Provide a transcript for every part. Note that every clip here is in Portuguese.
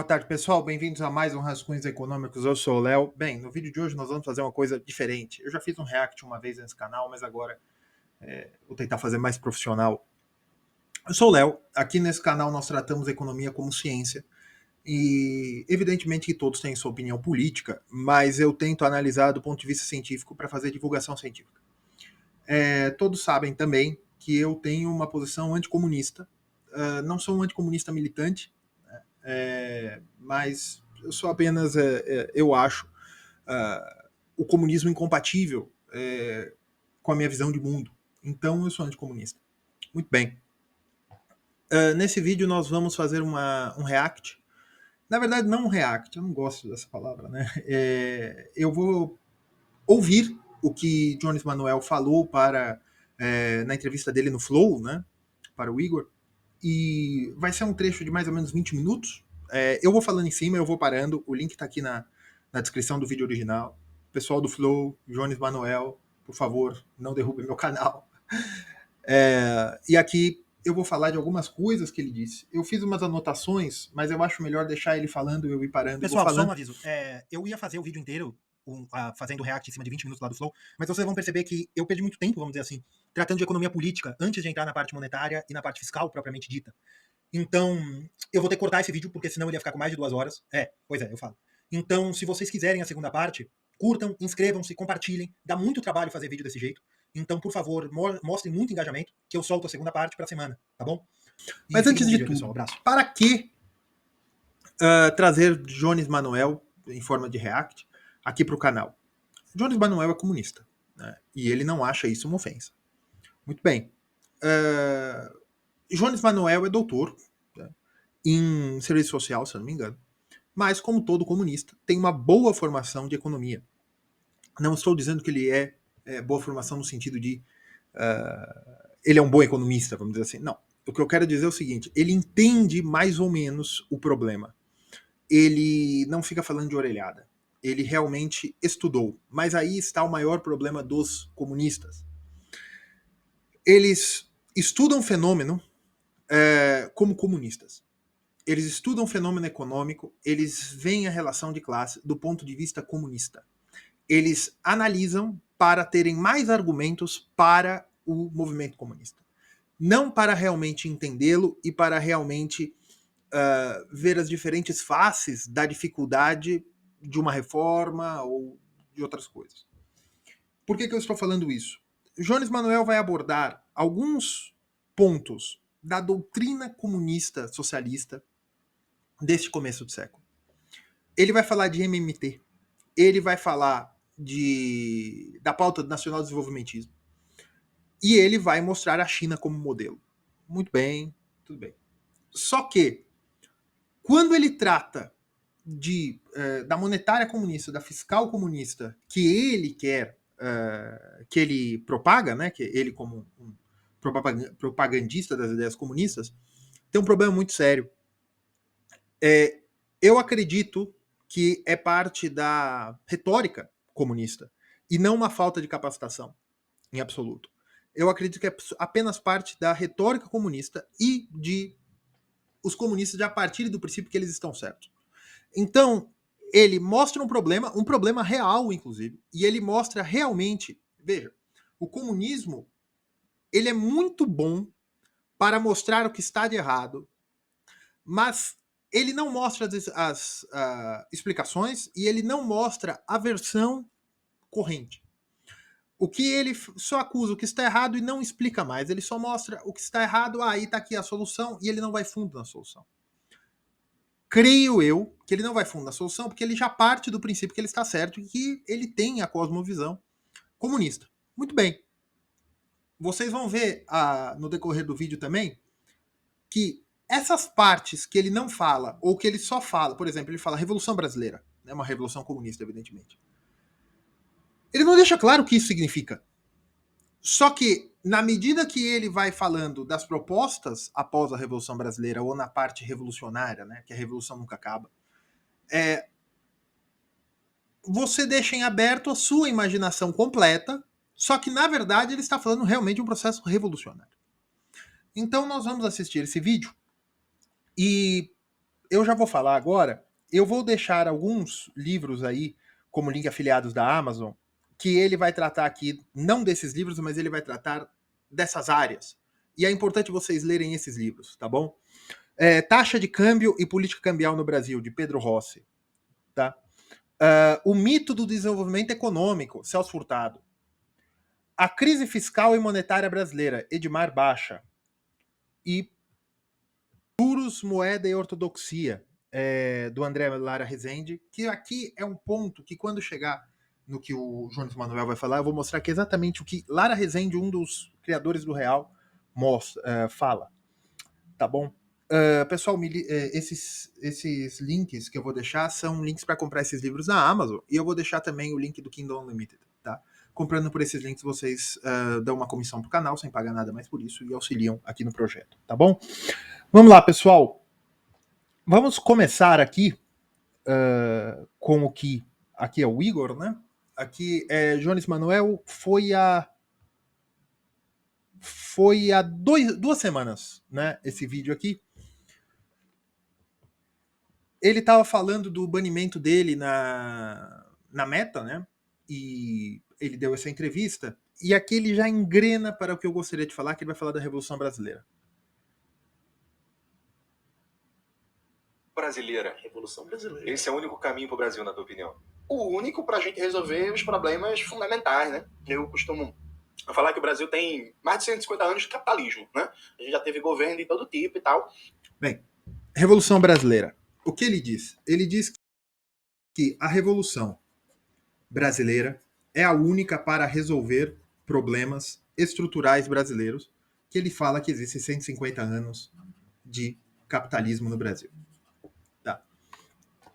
Boa tarde, pessoal. Bem-vindos a mais um Rascunhos Econômicos. Eu sou o Léo. Bem, no vídeo de hoje nós vamos fazer uma coisa diferente. Eu já fiz um react uma vez nesse canal, mas agora vou tentar fazer mais profissional. Eu sou o Léo. Aqui nesse canal nós tratamos a economia como ciência. E evidentemente que todos têm sua opinião política, mas eu tento analisar do ponto de vista científico para fazer divulgação científica. Todos sabem também que eu tenho uma posição anticomunista. Não sou um anticomunista militante, mas eu sou apenas, eu acho, o comunismo incompatível com a minha visão de mundo. Então eu sou anticomunista. Muito bem. Nesse vídeo nós vamos fazer um react. Na verdade, não um react, eu não gosto dessa palavra, né? Eu vou ouvir o que Jones Manuel falou na entrevista dele no Flow, né? Para o Igor. E vai ser um trecho de mais ou menos 20 minutos. Eu vou falando em cima, eu vou parando. O link está aqui na descrição do vídeo original. Pessoal do Flow, Jones Manuel, por favor, não derrubem meu canal. E aqui eu vou falar de algumas coisas que ele disse. Eu fiz umas anotações, mas eu acho melhor deixar ele falando e eu ir parando. Pessoal, só um aviso. Eu ia fazer o vídeo inteiro fazendo react em cima de 20 minutos lá do Flow, mas vocês vão perceber que eu perdi muito tempo, vamos dizer assim, tratando de economia política antes de entrar na parte monetária e na parte fiscal propriamente dita. Então, eu vou ter que cortar esse vídeo, porque senão ele ia ficar com mais de 2 horas. Pois é, eu falo. Então, se vocês quiserem a segunda parte, curtam, inscrevam-se, compartilhem. Dá muito trabalho fazer vídeo desse jeito. Então, por favor, mostrem muito engajamento, que eu solto a segunda parte pra semana, tá bom? Mas antes de tudo, pessoal, abraço. Para que trazer Jones Manuel em forma de react aqui para o canal? Jones Manuel é comunista, né? E ele não acha isso uma ofensa. Muito bem. Jones Manuel é doutor, né, em serviço social, se eu não me engano. Mas, como todo comunista, tem uma boa formação de economia. Não estou dizendo que ele é boa formação no sentido de ele é um bom economista, vamos dizer assim. Não. O que eu quero dizer é o seguinte: ele entende mais ou menos o problema. Ele não fica falando de orelhada. Ele realmente estudou. Mas aí está o maior problema dos comunistas. Eles estudam fenômeno como comunistas. Eles estudam fenômeno econômico, eles veem a relação de classe do ponto de vista comunista. Eles analisam para terem mais argumentos para o movimento comunista. Não para realmente entendê-lo e para realmente ver as diferentes faces da dificuldade de uma reforma ou de outras coisas. Por que eu estou falando isso? Jones Manuel vai abordar alguns pontos da doutrina comunista socialista deste começo do século. Ele vai falar de MMT, ele vai falar da pauta do nacional desenvolvimentismo, e ele vai mostrar a China como modelo. Muito bem, tudo bem. Só que, quando ele trata da monetária comunista, da fiscal comunista, que ele quer, que ele propaga, né, que ele como um propagandista das ideias comunistas, tem um problema muito sério. Eu acredito que é parte da retórica comunista e não uma falta de capacitação, em absoluto. Eu acredito que é apenas parte da retórica comunista e de os comunistas já partirem do princípio que eles estão certos. Então, ele mostra um problema real, inclusive, e ele mostra realmente, veja, o comunismo, ele é muito bom para mostrar o que está de errado, mas ele não mostra as explicações e ele não mostra a versão corrente. O que ele só acusa o que está errado e não explica mais. Ele só mostra o que está errado, aí está aqui a solução, e ele não vai fundo na solução. Creio eu que ele não vai fundo na solução porque ele já parte do princípio que ele está certo e que ele tem a cosmovisão comunista. Muito bem. Vocês vão ver no decorrer do vídeo também que essas partes que ele não fala, ou que ele só fala, por exemplo, ele fala Revolução Brasileira, né, uma revolução comunista, evidentemente. Ele não deixa claro o que isso significa. Só que, na medida que ele vai falando das propostas após a Revolução Brasileira, ou na parte revolucionária, né, que a revolução nunca acaba, você deixa em aberto a sua imaginação completa, só que, na verdade, ele está falando realmente de um processo revolucionário. Então, nós vamos assistir esse vídeo e eu já vou falar agora. Eu vou deixar alguns livros aí, como link afiliados da Amazon, que ele vai tratar aqui, não desses livros, mas ele vai tratar dessas áreas. E é importante vocês lerem esses livros, tá bom? Taxa de câmbio e política cambial no Brasil, de Pedro Rossi. Tá? O mito do desenvolvimento econômico, Celso Furtado. A crise fiscal e monetária brasileira, Edmar Baixa. E juros, moeda e ortodoxia, do André Lara Rezende, que aqui é um ponto que quando chegar no que o Jones Manuel vai falar, eu vou mostrar que é exatamente o que Lara Rezende, um dos criadores do Real, fala. Tá bom? Pessoal, esses links que eu vou deixar são links para comprar esses livros na Amazon, e eu vou deixar também o link do Kindle Unlimited, tá? Comprando por esses links, vocês dão uma comissão pro canal, sem pagar nada mais por isso, e auxiliam aqui no projeto, tá bom? Vamos lá, pessoal. Vamos começar aqui com o que... Aqui é o Igor, né? Aqui é Jones Manuel. Foi há 2 semanas, né? Esse vídeo aqui. Ele estava falando do banimento dele na Meta, né? E ele deu essa entrevista. E aqui ele já engrena para o que eu gostaria de falar, que ele vai falar da Revolução Brasileira. Brasileira. Revolução Brasileira. Esse é o único caminho para o Brasil, na tua opinião? O único para a gente resolver os problemas fundamentais, né? Eu costumo falar que o Brasil tem mais de 150 anos de capitalismo, né? A gente já teve governo de todo tipo e tal. Bem, Revolução Brasileira. O que ele diz? Ele diz que a Revolução Brasileira é a única para resolver problemas estruturais brasileiros, que ele fala que existem 150 anos de capitalismo no Brasil. Tá.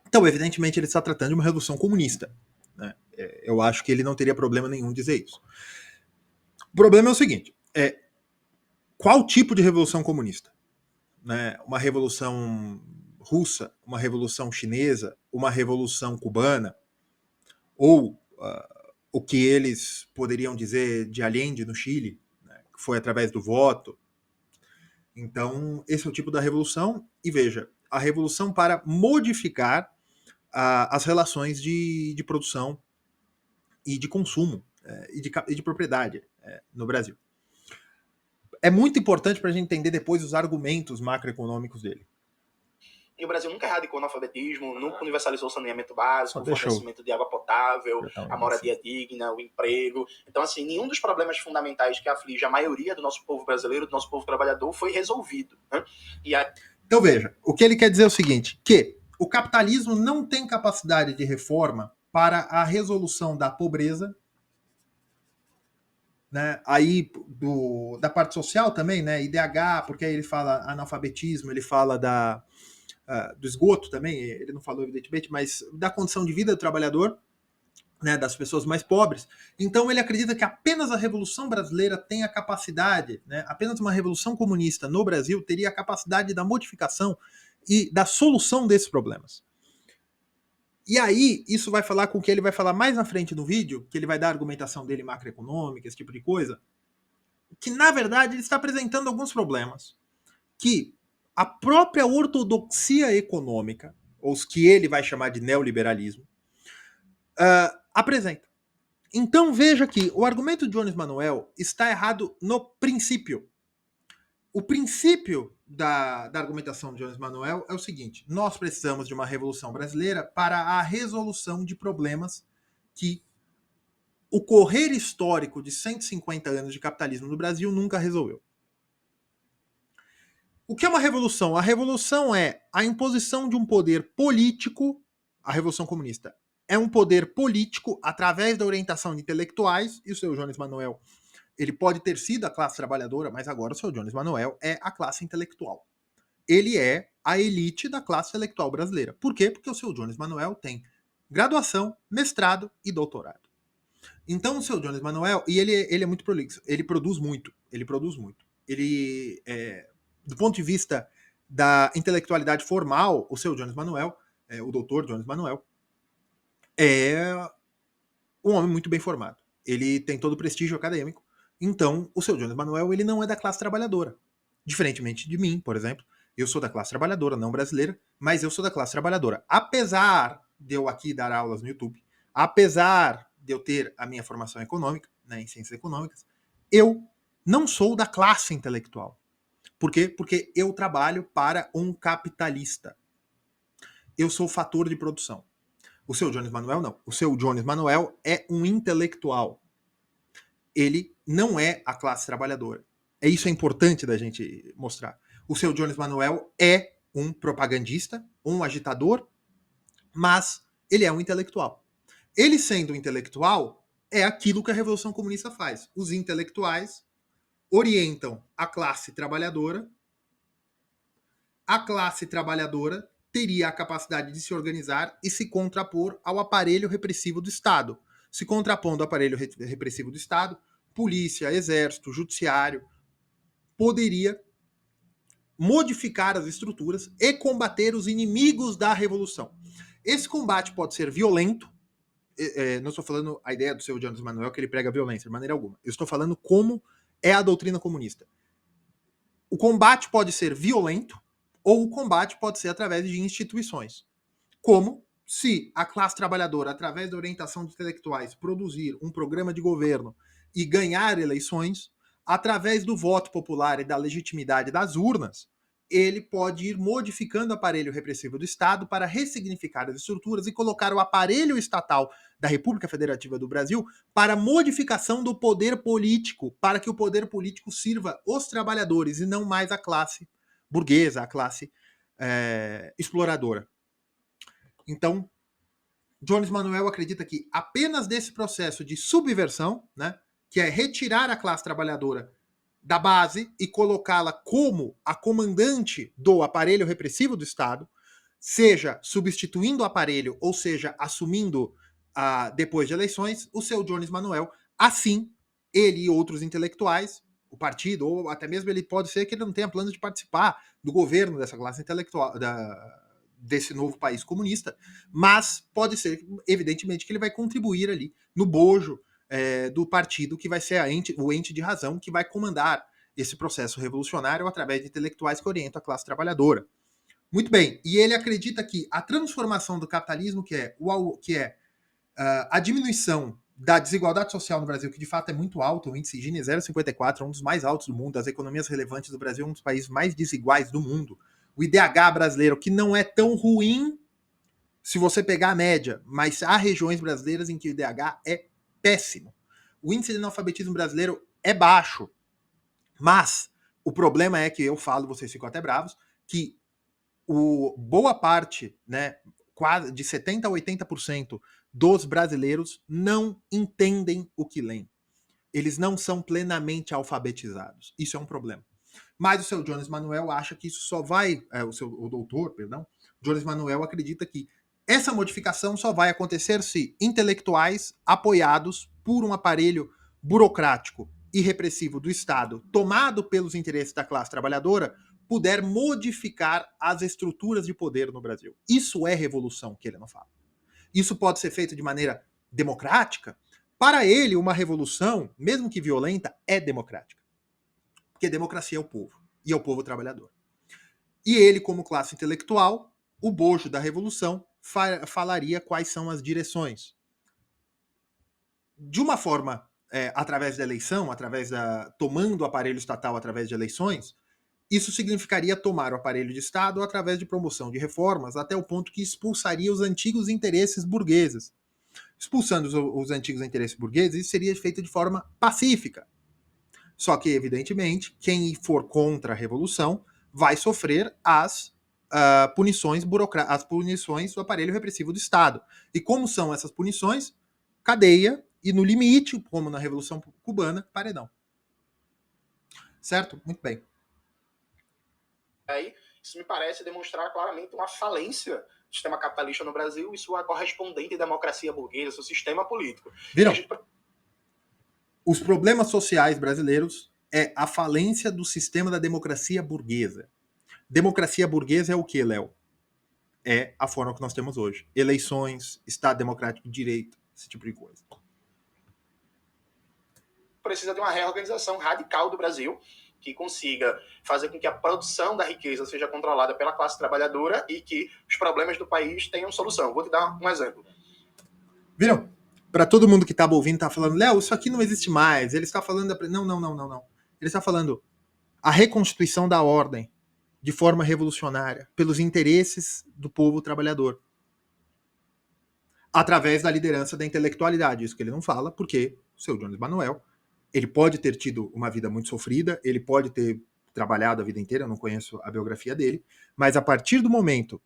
Então, evidentemente, ele está tratando de uma revolução comunista. Né? Eu acho que ele não teria problema nenhum dizer isso. O problema é o seguinte, qual tipo de revolução comunista? Né? Uma revolução russa, uma revolução chinesa, uma revolução cubana, ou o que eles poderiam dizer de Allende no Chile, né, que foi através do voto. Então, esse é o tipo da revolução. E veja, a revolução para modificar as relações de produção e de consumo e de propriedade no Brasil. É muito importante para a gente entender depois os argumentos macroeconômicos dele. E o Brasil nunca erradicou o analfabetismo, nunca universalizou o saneamento básico, o fornecimento de água potável, a moradia digna, o emprego. Então, assim, nenhum dos problemas fundamentais que aflige a maioria do nosso povo brasileiro, do nosso povo trabalhador, foi resolvido. Né? Então, veja, o que ele quer dizer é o seguinte, que o capitalismo não tem capacidade de reforma para a resolução da pobreza, né? Aí da parte social também, né? IDH, porque aí ele fala analfabetismo, ele fala do esgoto também, ele não falou evidentemente, mas da condição de vida do trabalhador, né, das pessoas mais pobres. Então ele acredita que apenas a Revolução Brasileira tem a capacidade, né, apenas uma revolução comunista no Brasil teria a capacidade da modificação e da solução desses problemas. E aí, isso vai falar com o que ele vai falar mais na frente no vídeo, que ele vai dar a argumentação dele macroeconômica, esse tipo de coisa, que na verdade ele está apresentando alguns problemas que a própria ortodoxia econômica, ou os que ele vai chamar de neoliberalismo, apresenta. Então veja que o argumento de Jones Manuel está errado no princípio. O princípio da argumentação de Jones Manuel é o seguinte: nós precisamos de uma revolução brasileira para a resolução de problemas que o correr histórico de 150 anos de capitalismo no Brasil nunca resolveu. O que é uma revolução? A revolução é a imposição de um poder político. A Revolução Comunista é um poder político através da orientação de intelectuais, e o seu Jones Manuel, ele pode ter sido a classe trabalhadora, mas agora o seu Jones Manuel é a classe intelectual. Ele é a elite da classe intelectual brasileira. Por quê? Porque o seu Jones Manuel tem graduação, mestrado e doutorado. Então o seu Jones Manuel, e ele é muito prolixo, ele produz muito. Ele do ponto de vista da intelectualidade formal, o seu Jones Manuel, o doutor Jones Manuel, é um homem muito bem formado. Ele tem todo o prestígio acadêmico. Então, o seu Jones Manuel, ele não é da classe trabalhadora. Diferentemente de mim, por exemplo, Eu sou da classe trabalhadora, não brasileira, mas eu sou da classe trabalhadora. Apesar de eu aqui dar aulas no YouTube, apesar de eu ter a minha formação econômica, né, em ciências econômicas, eu não sou da classe intelectual. Por quê? Porque eu trabalho para um capitalista. Eu sou fator de produção. O seu Jones Manuel não. O seu Jones Manuel é um intelectual. Ele não é a classe trabalhadora. Isso é importante da gente mostrar. O seu Jones Manuel é um propagandista, um agitador, mas ele é um intelectual. Ele sendo um intelectual, é aquilo que a Revolução Comunista faz. Os intelectuais orientam a classe trabalhadora. A classe trabalhadora teria a capacidade de se organizar e se contrapor ao aparelho repressivo do Estado. Se contrapondo ao aparelho repressivo do Estado, polícia, exército, judiciário, poderia modificar as estruturas e combater os inimigos da revolução. Esse combate pode ser violento. Não estou falando a ideia do seu Jones Manuel que ele prega violência, de maneira alguma. Eu estou falando como é a doutrina comunista. O combate pode ser violento ou o combate pode ser através de instituições. Como se a classe trabalhadora, através da orientação dos intelectuais, produzir um programa de governo e ganhar eleições, através do voto popular e da legitimidade das urnas, ele pode ir modificando o aparelho repressivo do Estado para ressignificar as estruturas e colocar o aparelho estatal da República Federativa do Brasil para modificação do poder político, para que o poder político sirva os trabalhadores e não mais a classe burguesa, a classe exploradora. Então, Jones Manuel acredita que apenas desse processo de subversão, né, que é retirar a classe trabalhadora da base e colocá-la como a comandante do aparelho repressivo do Estado, seja substituindo o aparelho, ou seja, assumindo depois de eleições, o seu Jones Manuel, assim, ele e outros intelectuais, o partido, ou até mesmo ele pode ser que ele não tenha plano de participar do governo dessa classe intelectual, desse novo país comunista, mas pode ser, evidentemente, que ele vai contribuir ali no bojo do partido que vai ser o ente de razão que vai comandar esse processo revolucionário através de intelectuais que orientam a classe trabalhadora. Muito bem, e ele acredita que a transformação do capitalismo, que é a diminuição da desigualdade social no Brasil, que de fato é muito alto, o índice Gini é 0,54, um dos mais altos do mundo, das economias relevantes do Brasil, um dos países mais desiguais do mundo. O IDH brasileiro, que não é tão ruim se você pegar a média, mas há regiões brasileiras em que o IDH é péssimo. O índice de analfabetismo brasileiro é baixo, mas o problema é que eu falo, vocês ficam até bravos, que boa parte, né, quase de 70% a 80% dos brasileiros não entendem o que leem. Eles não são plenamente alfabetizados. Isso é um problema. Mas o seu Jones Manuel acha que isso só vai... o doutor, perdão, Jones Manuel acredita que essa modificação só vai acontecer se intelectuais apoiados por um aparelho burocrático e repressivo do Estado, tomado pelos interesses da classe trabalhadora, puder modificar as estruturas de poder no Brasil. Isso é revolução, que ele não fala. Isso pode ser feito de maneira democrática. Para ele, uma revolução, mesmo que violenta, é democrática. Porque democracia é o povo, e é o povo trabalhador. E ele, como classe intelectual, o bojo da revolução, falaria quais são as direções. De uma forma, através da eleição, tomando o aparelho estatal através de eleições, isso significaria tomar o aparelho de Estado através de promoção de reformas até o ponto que expulsaria os antigos interesses burgueses. Expulsando os antigos interesses burgueses, isso seria feito de forma pacífica. Só que, evidentemente, quem for contra a revolução vai sofrer as punições do aparelho repressivo do Estado. E como são essas punições? Cadeia e, no limite, como na Revolução Cubana, paredão. Certo? Muito bem. Aí, isso me parece demonstrar claramente uma falência do sistema capitalista no Brasil e sua correspondente democracia burguesa, seu sistema político. Viram? Os problemas sociais brasileiros é a falência do sistema da democracia burguesa. Democracia burguesa é o que, Léo? É a forma que nós temos hoje. Eleições, Estado Democrático de Direito, esse tipo de coisa. Precisa de uma reorganização radical do Brasil, que consiga fazer com que a produção da riqueza seja controlada pela classe trabalhadora e que os problemas do país tenham solução. Vou te dar um exemplo. Viram? Para todo mundo que estava ouvindo, tá falando, Léo, isso aqui não existe mais. Ele está falando... Não. Ele está falando a reconstituição da ordem de forma revolucionária pelos interesses do povo trabalhador. Através da liderança da intelectualidade. Isso que ele não fala, porque o seu Jones Manuel, ele pode ter tido uma vida muito sofrida, ele pode ter trabalhado a vida inteira, eu não conheço a biografia dele, mas a partir do momento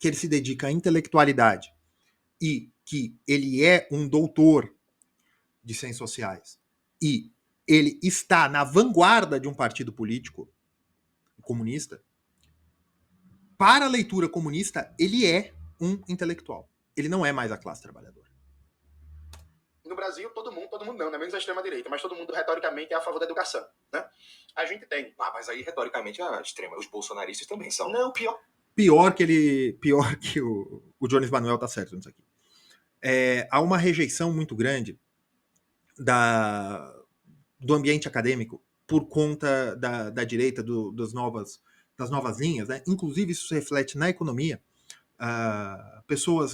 que ele se dedica à intelectualidade e que ele é um doutor de ciências sociais e ele está na vanguarda de um partido político comunista, para a leitura comunista, ele é um intelectual. Ele não é mais a classe trabalhadora. No Brasil, todo mundo não, menos a extrema-direita, mas todo mundo retoricamente é a favor da educação, né? A gente tem... mas aí retoricamente a extrema, os bolsonaristas também são. Não, pior. Pior que o Jones Manuel tá certo nisso aqui. Há uma rejeição muito grande do ambiente acadêmico por conta da direita, das novas linhas, né? Inclusive isso se reflete na economia.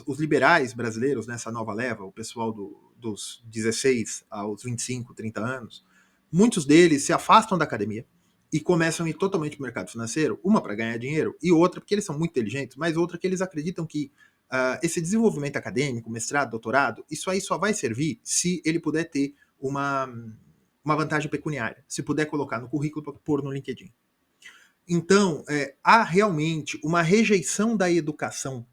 Os liberais brasileiros nessa nova leva, o pessoal dos 16 aos 25, 30 anos, muitos deles se afastam da academia e começam a ir totalmente para o mercado financeiro, uma para ganhar dinheiro e outra porque eles são muito inteligentes, mas outra que eles acreditam que esse desenvolvimento acadêmico, mestrado, doutorado, isso aí só vai servir se ele puder ter uma vantagem pecuniária, se puder colocar no currículo para pôr no LinkedIn. Então, há realmente uma rejeição da educação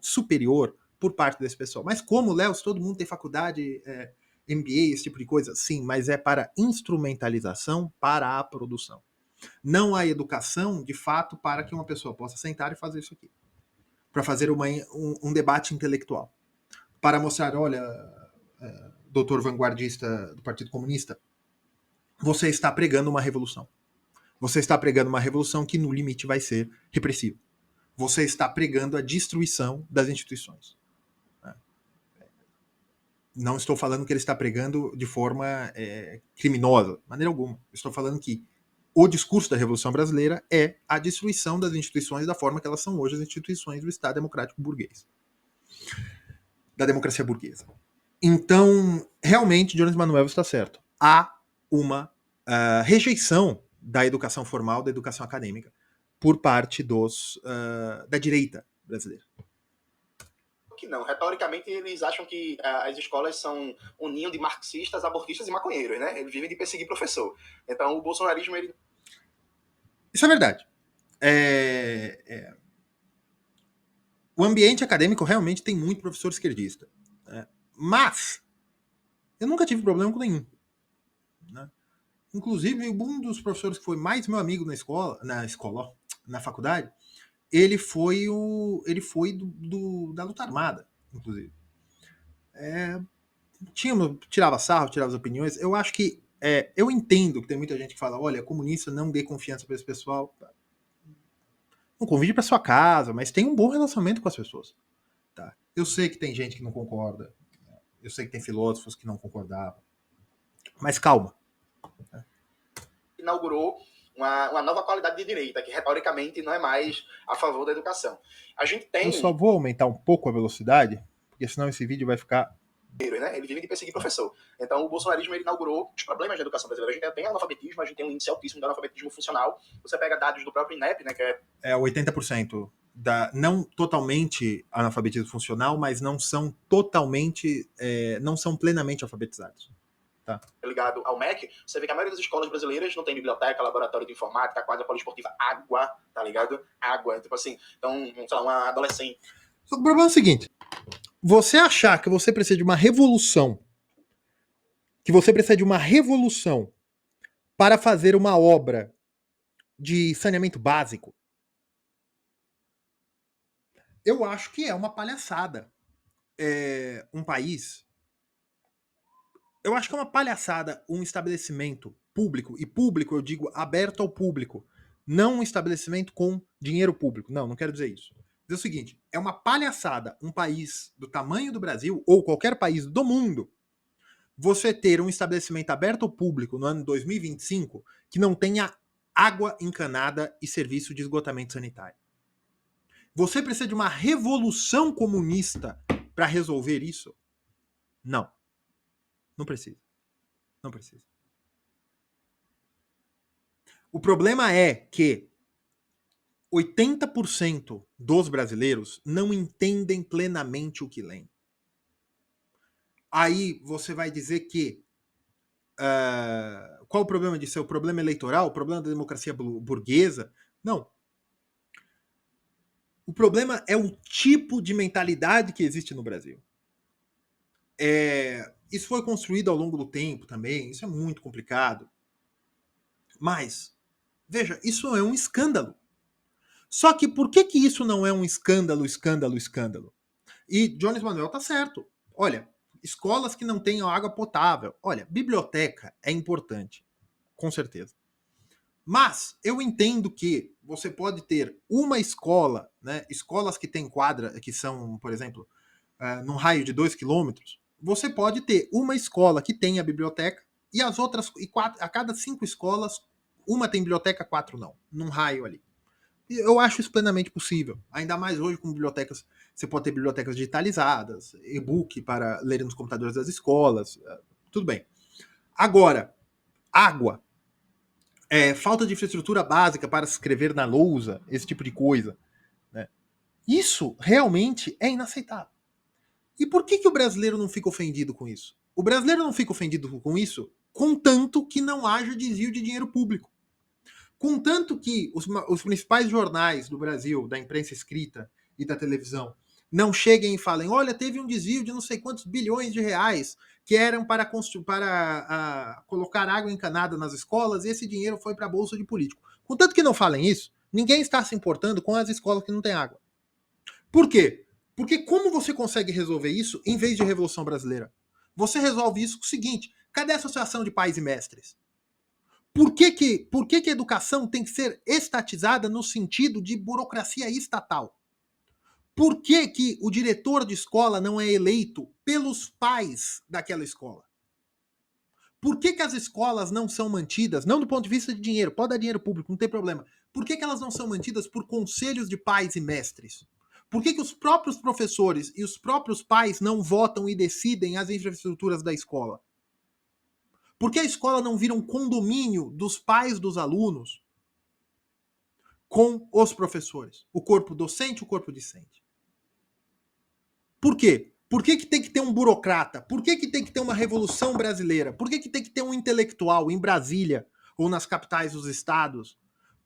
superior por parte desse pessoal. Mas como, Léo, se todo mundo tem faculdade, MBA, esse tipo de coisa? Sim, mas é para instrumentalização para a produção. Não há educação, de fato, para que uma pessoa possa sentar e fazer isso aqui. Para fazer um debate intelectual. Para mostrar, olha, doutor vanguardista do Partido Comunista, você está pregando uma revolução. Você está pregando uma revolução que, no limite, vai ser repressiva. Você está pregando a destruição das instituições. Não estou falando que ele está pregando de forma criminosa, de maneira alguma. Estou falando que o discurso da Revolução Brasileira é a destruição das instituições da forma que elas são hoje as instituições do Estado Democrático Burguês. Da democracia burguesa. Então, realmente, Jones Manuel está certo. Há uma rejeição da educação formal, da educação acadêmica, por parte da direita brasileira. Que não. Retoricamente, eles acham que as escolas são um ninho de marxistas, abortistas e maconheiros, né? Eles vivem de perseguir professor. Então, o bolsonarismo, ele... Isso é verdade. O ambiente acadêmico realmente tem muito professor esquerdista. Mas eu nunca tive problema com nenhum. Né? Inclusive, um dos professores que foi mais meu amigo na faculdade, ele foi da luta armada, inclusive. Tirava sarro, tirava as opiniões. Eu acho que eu entendo que tem muita gente que fala, olha, comunista, não dê confiança para esse pessoal. Não convide para sua casa, mas tenha um bom relacionamento com as pessoas. Tá? Eu sei que tem gente que não concorda. Eu sei que tem filósofos que não concordavam. Mas calma. Inaugurou uma nova qualidade de direita, que retoricamente não é mais a favor da educação. A gente tem... Eu só vou aumentar um pouco a velocidade, porque senão esse vídeo vai ficar... Né? Ele vive de perseguir professor. Então, o bolsonarismo ele inaugurou os problemas da educação brasileira. A gente tem analfabetismo, a gente tem um índice altíssimo de analfabetismo funcional. Você pega dados do próprio INEP, né, que é 80%. Não totalmente analfabetismo funcional, mas não são totalmente, não são plenamente alfabetizados. Tá. Ligado ao MEC, você vê que a maioria das escolas brasileiras não tem biblioteca, laboratório de informática, quadra poliesportiva, água, tá ligado? Água, tipo assim, então, sei lá, uma adolescente. O problema é o seguinte, você achar que você precisa de uma revolução, para fazer uma obra de saneamento básico, eu acho que é uma palhaçada. Um país... Eu acho que é uma palhaçada um estabelecimento público, e público eu digo aberto ao público, não um estabelecimento com dinheiro público. Não quero dizer isso. É o seguinte, é uma palhaçada um país do tamanho do Brasil, ou qualquer país do mundo, você ter um estabelecimento aberto ao público no ano 2025 que não tenha água encanada e serviço de esgotamento sanitário. Você precisa de uma revolução comunista para resolver isso? Não. Não precisa. Não precisa. O problema é que 80% dos brasileiros não entendem plenamente o que leem. Aí você vai dizer que qual o problema disso? É o problema eleitoral? O problema da democracia burguesa? Não. O problema é o tipo de mentalidade que existe no Brasil. Isso foi construído ao longo do tempo também, isso é muito complicado. Mas, veja, isso é um escândalo. Só que por que isso não é um escândalo? E Jones Manuel tá certo. Olha, escolas que não tenham água potável. Olha, biblioteca é importante, com certeza. Mas eu entendo que você pode ter uma escola, né, escolas que têm quadra, que são, por exemplo, num raio de 2 quilômetros, você pode ter uma escola que tenha biblioteca e as outras, a cada 5 escolas, uma tem biblioteca, 4 não, num raio ali. Eu acho isso plenamente possível. Ainda mais hoje com bibliotecas, você pode ter bibliotecas digitalizadas, e-book para ler nos computadores das escolas, tudo bem. Agora, água. Falta de infraestrutura básica para escrever na lousa, esse tipo de coisa. Né? Isso realmente é inaceitável. E por que o brasileiro não fica ofendido com isso? O brasileiro não fica ofendido com isso contanto que não haja desvio de dinheiro público. Contanto que os principais jornais do Brasil, da imprensa escrita e da televisão, não cheguem e falem, olha, teve um desvio de não sei quantos bilhões de reais que eram para colocar água encanada nas escolas e esse dinheiro foi para a bolsa de político. Contanto que não falem isso, ninguém está se importando com as escolas que não têm água. Por quê? Porque como você consegue resolver isso em vez de Revolução Brasileira? Você resolve isso com o seguinte, cadê a Associação de Pais e Mestres? Por que a educação tem que ser estatizada no sentido de burocracia estatal? Por que o diretor de escola não é eleito pelos pais daquela escola? Por que as escolas não são mantidas, não do ponto de vista de dinheiro, pode dar dinheiro público, não tem problema. Por que elas não são mantidas por conselhos de pais e mestres? Por que os próprios professores e os próprios pais não votam e decidem as infraestruturas da escola? Por que a escola não vira um condomínio dos pais dos alunos com os professores? O corpo docente e o corpo discente. Por quê? Por que tem que ter um burocrata? Por que tem que ter uma revolução brasileira? Por que tem que ter um intelectual em Brasília ou nas capitais dos estados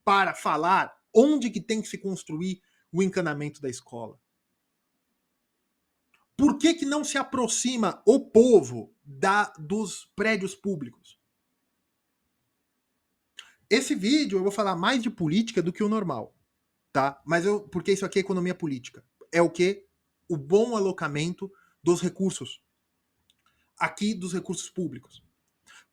para falar onde que tem que se construir o encanamento da escola? Por que não se aproxima o povo dos prédios públicos? Esse vídeo eu vou falar mais de política do que o normal, tá? Mas porque isso aqui é economia política. É o quê? O bom alocamento dos recursos. Aqui, dos recursos públicos.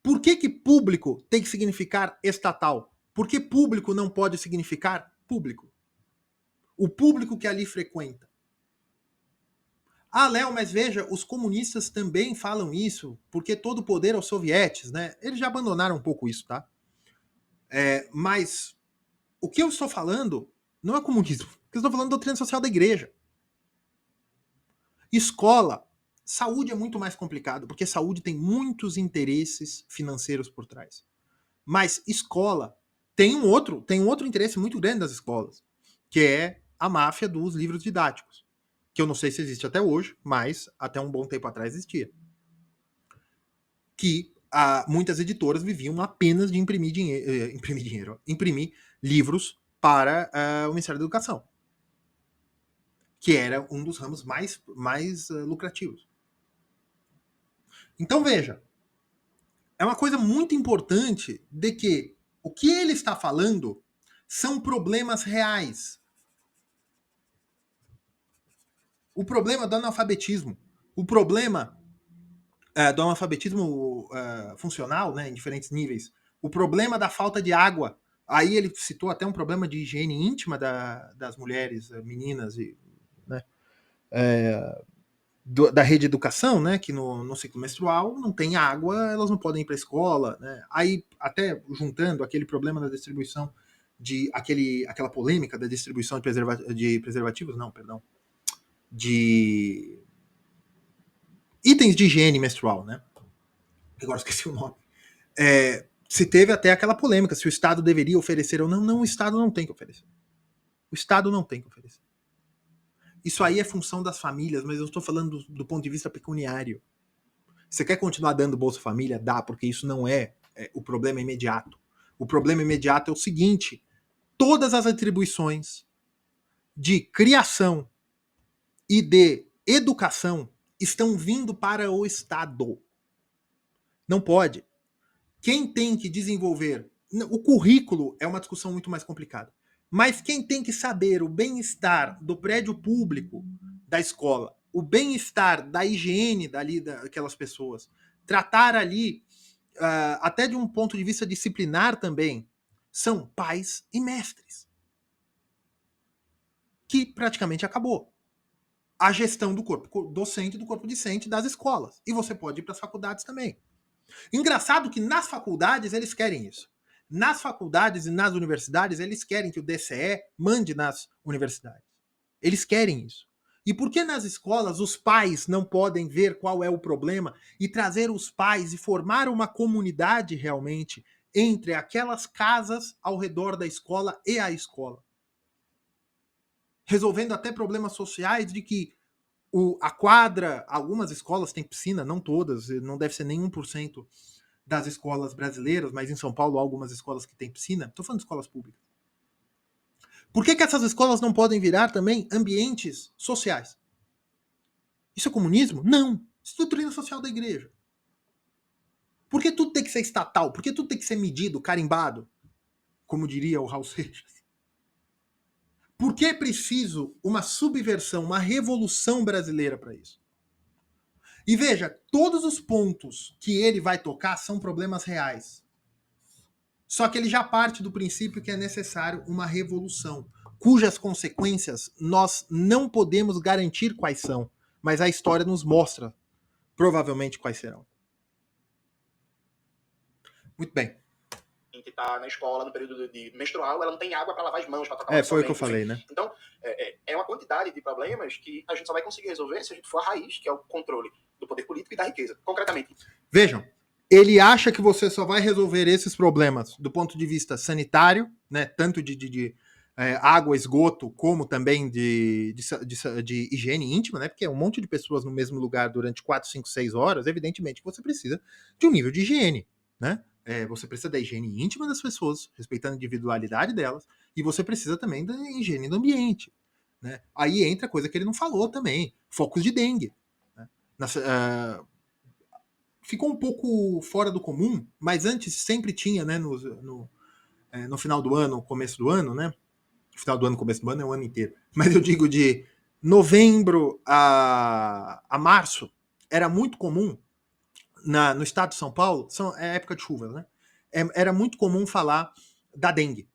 Por que público tem que significar estatal? Por que público não pode significar público? O público que ali frequenta. Ah, Léo, mas veja, os comunistas também falam isso, porque todo o poder aos sovietes, né? Eles já abandonaram um pouco isso, tá? Mas o que eu estou falando não é comunismo. Eu estou falando doutrina social da igreja. Escola, saúde é muito mais complicado, porque saúde tem muitos interesses financeiros por trás. Mas escola tem um outro interesse muito grande das escolas, que é a máfia dos livros didáticos. Que eu não sei se existe até hoje, mas até um bom tempo atrás existia. Que muitas editoras viviam apenas de imprimir livros para o Ministério da Educação, que era um dos ramos mais lucrativos. Então veja, é uma coisa muito importante de que o que ele está falando são problemas reais. O problema do analfabetismo, o problema do analfabetismo funcional, né, em diferentes níveis, o problema da falta de água. Aí ele citou até um problema de higiene íntima das mulheres, meninas, e, né, da rede de educação, né, que no ciclo menstrual não tem água, elas não podem ir para a escola, né? Aí, até juntando aquele problema da distribuição aquela polêmica da distribuição de preservativos, não, perdão, de itens de higiene menstrual, né? Agora esqueci o nome. Se teve até aquela polêmica se o Estado deveria oferecer ou não. Não, o Estado não tem que oferecer. O Estado não tem que oferecer. Isso aí é função das famílias, mas eu estou falando do ponto de vista pecuniário. Você quer continuar dando Bolsa Família? Dá, porque isso não é o problema imediato. O problema imediato é o seguinte: todas as atribuições de criação e de educação estão vindo para o Estado. Não pode. Quem tem que desenvolver... O currículo é uma discussão muito mais complicada. Mas quem tem que saber o bem-estar do prédio público da escola, o bem-estar da higiene dali daquelas pessoas, tratar ali, até de um ponto de vista disciplinar também, são pais e mestres. Que praticamente acabou. A gestão do corpo docente e do corpo discente das escolas. E você pode ir para as faculdades também. Engraçado que nas faculdades eles querem isso. Nas faculdades e nas universidades eles querem que o DCE mande nas universidades. Eles querem isso. E por que nas escolas os pais não podem ver qual é o problema e trazer os pais e formar uma comunidade realmente entre aquelas casas ao redor da escola e a escola? Resolvendo até problemas sociais de que a quadra, algumas escolas têm piscina, não todas, não deve ser nem 1% das escolas brasileiras, mas em São Paulo há algumas escolas que têm piscina. Estou falando de escolas públicas. Por que essas escolas não podem virar também ambientes sociais? Isso é comunismo? Não. Isso é doutrina social da igreja. Por que tudo tem que ser estatal? Por que tudo tem que ser medido, carimbado? Como diria o Raul Seixas. Por que é preciso uma subversão, uma revolução brasileira para isso? E veja, todos os pontos que ele vai tocar são problemas reais. Só que ele já parte do princípio que é necessário uma revolução, cujas consequências nós não podemos garantir quais são, mas a história nos mostra provavelmente quais serão. Muito bem. Que está na escola no período de menstrual, ela não tem água para lavar as mãos, para tocar foi o que eu falei, né? Então, é uma quantidade de problemas que a gente só vai conseguir resolver se a gente for a raiz, que é o controle do poder político e da riqueza, concretamente. Vejam, ele acha que você só vai resolver esses problemas do ponto de vista sanitário, né? Tanto de água, esgoto, como também de higiene íntima, né? Porque é um monte de pessoas no mesmo lugar durante 4, 5, 6 horas, evidentemente você precisa de um nível de higiene, né? Você precisa da higiene íntima das pessoas, respeitando a individualidade delas, e você precisa também da higiene do ambiente, né? Aí entra coisa que ele não falou também, focos de dengue, né? Ficou um pouco fora do comum, mas antes sempre tinha, né, no final do ano, começo do ano, né? Final do ano, começo do ano é o ano inteiro. Mas eu digo de novembro a março, era muito comum, no estado de São Paulo, é época de chuva, né? Era muito comum falar da dengue.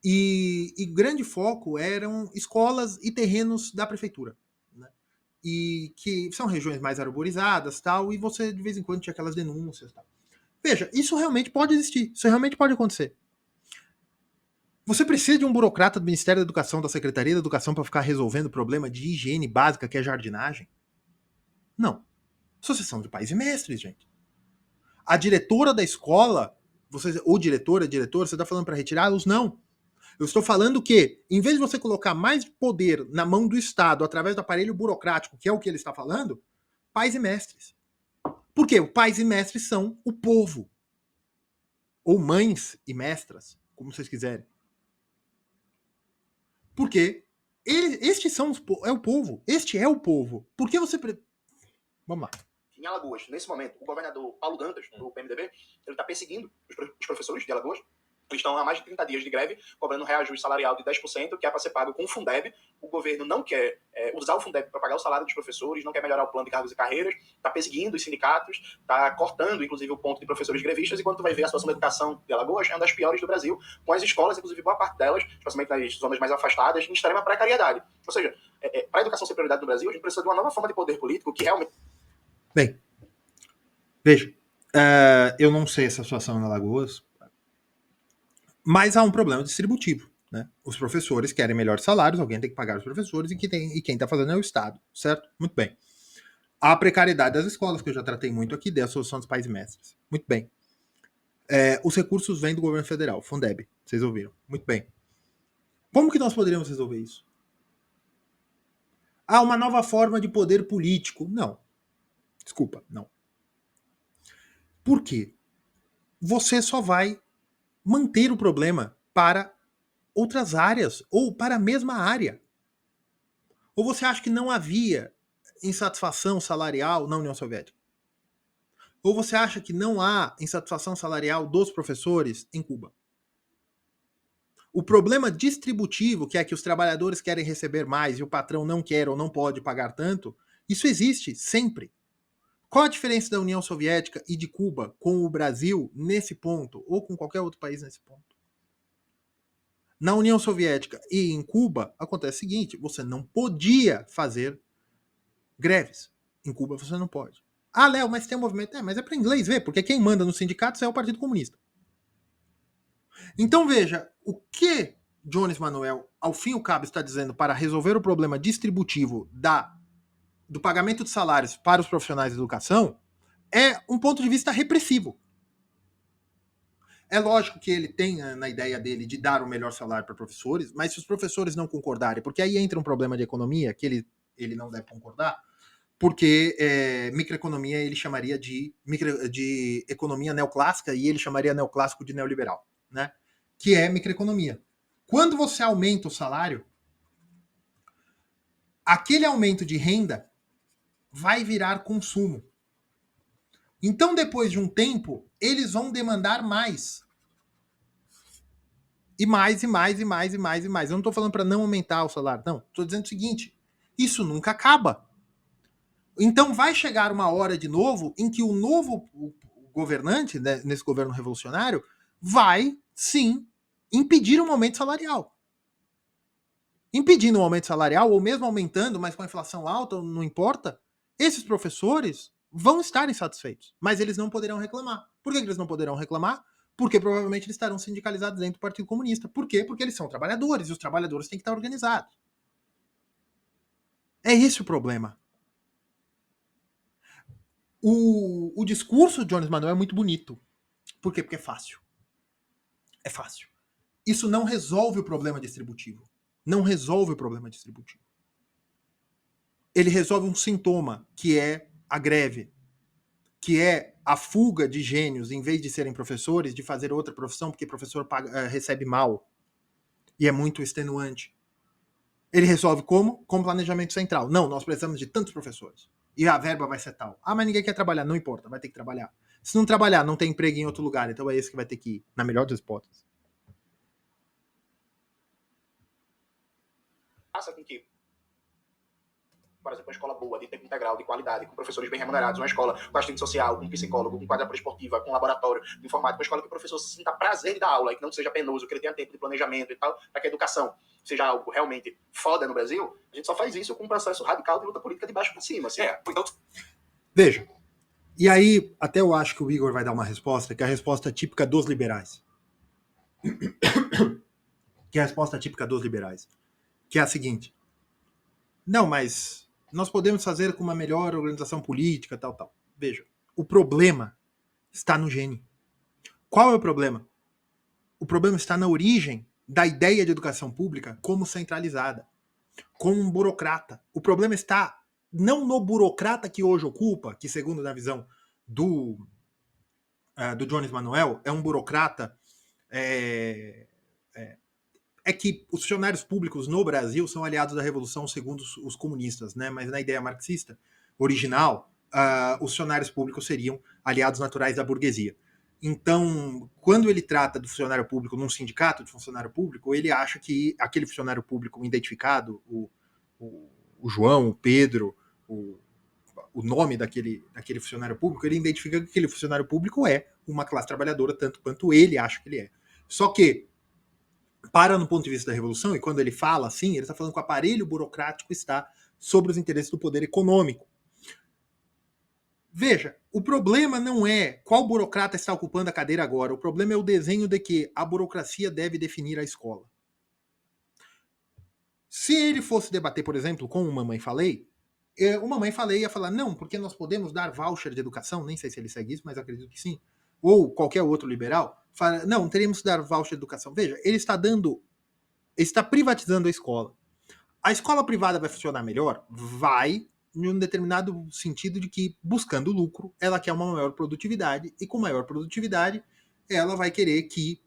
E grande foco eram escolas e terrenos da prefeitura, né? E que são regiões mais arborizadas, tal, e você de vez em quando tinha aquelas denúncias, tal. Veja, isso realmente pode existir, isso realmente pode acontecer. Você precisa de um burocrata do Ministério da Educação, da Secretaria da Educação, para ficar resolvendo o problema de higiene básica, que é jardinagem? Não. Associação de pais e mestres, gente. A diretora da escola, ou diretor, você está falando para retirá-los? Não. Eu estou falando que, em vez de você colocar mais poder na mão do Estado através do aparelho burocrático, que é o que ele está falando, pais e mestres. Por quê? Pais e mestres são o povo. Ou mães e mestras, como vocês quiserem. Porque estes são é o povo. Este é o povo. Por que você... Vamos lá. Em Alagoas, nesse momento, o governador Paulo Dantas, do PMDB, ele está perseguindo os professores de Alagoas, Eles estão há mais de 30 dias de greve, cobrando um reajuste salarial de 10%, que é para ser pago com o Fundeb. O governo não quer usar o Fundeb para pagar o salário dos professores, não quer melhorar o plano de cargos e carreiras, está perseguindo os sindicatos, está cortando, inclusive, o ponto de professores grevistas, e quando tu vai ver a situação da educação de Alagoas, é uma das piores do Brasil, com as escolas, inclusive, boa parte delas, especialmente nas zonas mais afastadas, em extrema precariedade. Ou seja, para a educação ser prioridade no Brasil, a gente precisa de uma nova forma de poder político que realmente... Bem, veja, eu não sei essa situação em Alagoas, mas há um problema distributivo, né? Os professores querem melhores salários, alguém tem que pagar os professores, e quem está fazendo é o Estado, certo? Muito bem. A precariedade das escolas, que eu já tratei muito aqui, da Associação dos Pais e Mestres. Muito bem. Os recursos vêm do governo federal, Fundeb, vocês ouviram. Muito bem. Como que nós poderíamos resolver isso? Há uma nova forma de poder político. Não. Desculpa, não. Por quê? Você só vai manter o problema para outras áreas, ou para a mesma área. Ou você acha que não havia insatisfação salarial na União Soviética? Ou você acha que não há insatisfação salarial dos professores em Cuba? O problema distributivo, que é que os trabalhadores querem receber mais e o patrão não quer ou não pode pagar tanto, isso existe sempre. Qual a diferença da União Soviética e de Cuba com o Brasil nesse ponto, ou com qualquer outro país nesse ponto? Na União Soviética e em Cuba, acontece o seguinte, você não podia fazer greves. Em Cuba você não pode. Ah, Léo, mas tem um movimento. Mas é para inglês ver, porque quem manda nos sindicatos é o Partido Comunista. Então veja, o que Jones Manuel, ao fim e ao cabo, está dizendo para resolver o problema distributivo do pagamento de salários para os profissionais de educação é um ponto de vista repressivo. É lógico que ele tem na ideia dele de dar o melhor salário para professores, mas se os professores não concordarem, porque aí entra um problema de economia, que ele não deve concordar, porque microeconomia ele chamaria de economia neoclássica e ele chamaria neoclássico de neoliberal, né? Que é microeconomia. Quando você aumenta o salário, aquele aumento de renda vai virar consumo. Então, depois de um tempo, eles vão demandar mais. E mais, e mais, e mais, e mais, e mais. Eu não estou falando para não aumentar o salário, não. Estou dizendo o seguinte, isso nunca acaba. Então vai chegar uma hora de novo em que o novo governante, né, nesse governo revolucionário, vai, sim, impedir um aumento salarial. Impedindo um aumento salarial, ou mesmo aumentando, mas com a inflação alta, não importa, esses professores vão estar insatisfeitos, mas eles não poderão reclamar. Por que eles não poderão reclamar? Porque provavelmente eles estarão sindicalizados dentro do Partido Comunista. Por quê? Porque eles são trabalhadores, e os trabalhadores têm que estar organizados. É esse o problema. O discurso de Jones Manuel é muito bonito. Por quê? Porque é fácil. É fácil. Isso não resolve o problema distributivo. Não resolve o problema distributivo. Ele resolve um sintoma, que é a greve, que é a fuga de gênios, em vez de serem professores, de fazer outra profissão, porque professor recebe mal. E é muito extenuante. Ele resolve como? Com planejamento central. Não, nós precisamos de tantos professores. E a verba vai ser tal. Ah, mas ninguém quer trabalhar. Não importa, vai ter que trabalhar. Se não trabalhar, não tem emprego em outro lugar. Então é esse que vai ter que ir, na melhor das hipóteses. Faça com que, por exemplo, uma escola boa, de tempo integral, de qualidade, com professores bem remunerados, uma escola com assistente social, com psicólogo, com quadra esportiva, com laboratório de informática, uma escola que o professor se sinta prazer de dar aula e que não seja penoso, que ele tenha tempo de planejamento e tal, para que a educação seja algo realmente foda no Brasil, a gente só faz isso com um processo radical de luta política de baixo para cima. Assim. Então... Veja, e aí até eu acho que o Igor vai dar uma resposta, que é a resposta típica dos liberais. Que é a resposta típica dos liberais. Que é a seguinte: não, mas nós podemos fazer com uma melhor organização política, tal, tal. Veja, o problema está no gene. Qual é o problema? O problema está na origem da ideia de educação pública como centralizada, como um burocrata. O problema está não no burocrata que hoje ocupa, que segundo na visão do Jones Manuel, é um burocrata é que os funcionários públicos no Brasil são aliados da Revolução segundo os comunistas, né? Mas na ideia marxista original, os funcionários públicos seriam aliados naturais da burguesia. Então, quando ele trata do funcionário público num sindicato de funcionário público, ele acha que aquele funcionário público identificado, o João, o Pedro, o nome daquele funcionário público, ele identifica que aquele funcionário público é uma classe trabalhadora, tanto quanto ele acha que ele é. Só que, no ponto de vista da revolução, e quando ele fala assim, ele está falando que o aparelho burocrático está sobre os interesses do poder econômico. Veja, o problema não é qual burocrata está ocupando a cadeira agora, o problema é o desenho de que a burocracia deve definir a escola. Se ele fosse debater, por exemplo, com o Mamãe Falei, o Mamãe Falei ia falar, não, porque nós podemos dar voucher de educação, nem sei se ele segue isso, mas acredito que sim, ou qualquer outro liberal, fala, não, teríamos que dar voucher de educação. Veja, ele está privatizando a escola. A escola privada vai funcionar melhor? Vai, em um determinado sentido de que, buscando lucro, ela quer uma maior produtividade, e com maior produtividade, ela vai querer que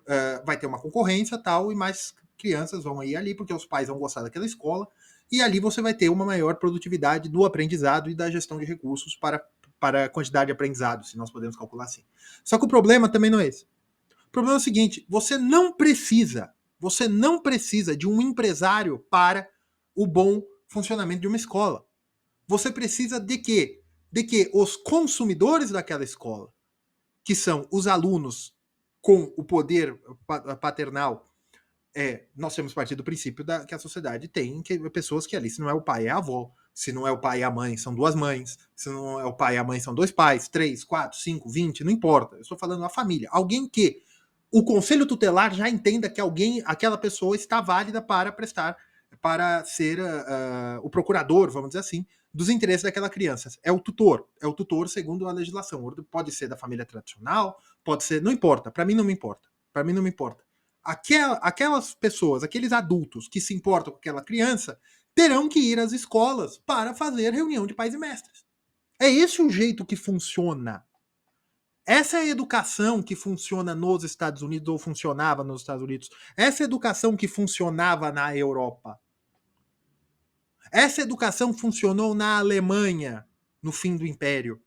vai ter uma concorrência tal, e mais crianças vão ir ali, porque os pais vão gostar daquela escola, e ali você vai ter uma maior produtividade do aprendizado e da gestão de recursos para a quantidade de aprendizado, se nós podemos calcular assim. Só que o problema também não é esse. O problema é o seguinte, você não precisa de um empresário para o bom funcionamento de uma escola. Você precisa de quê? De que os consumidores daquela escola, que são os alunos com o poder paternal, nós temos partido do princípio que a sociedade tem pessoas que ali, se não é o pai, é a avó, se não é o pai e a mãe, são duas mães, se não é o pai e a mãe, são dois pais, 3, 4, 5, 20, não importa. Eu estou falando da família. Alguém que o conselho tutelar já entenda que aquela pessoa está válida para ser o procurador, vamos dizer assim, dos interesses daquela criança. É o tutor segundo a legislação. Pode ser da família tradicional, pode ser, não importa, para mim não me importa. Aquelas pessoas, aqueles adultos que se importam com aquela criança, terão que ir às escolas para fazer reunião de pais e mestres. É esse o jeito que funciona. Essa é a educação que funciona nos Estados Unidos, ou funcionava nos Estados Unidos. Essa é a educação que funcionava na Europa. Essa educação funcionou na Alemanha, no fim do Império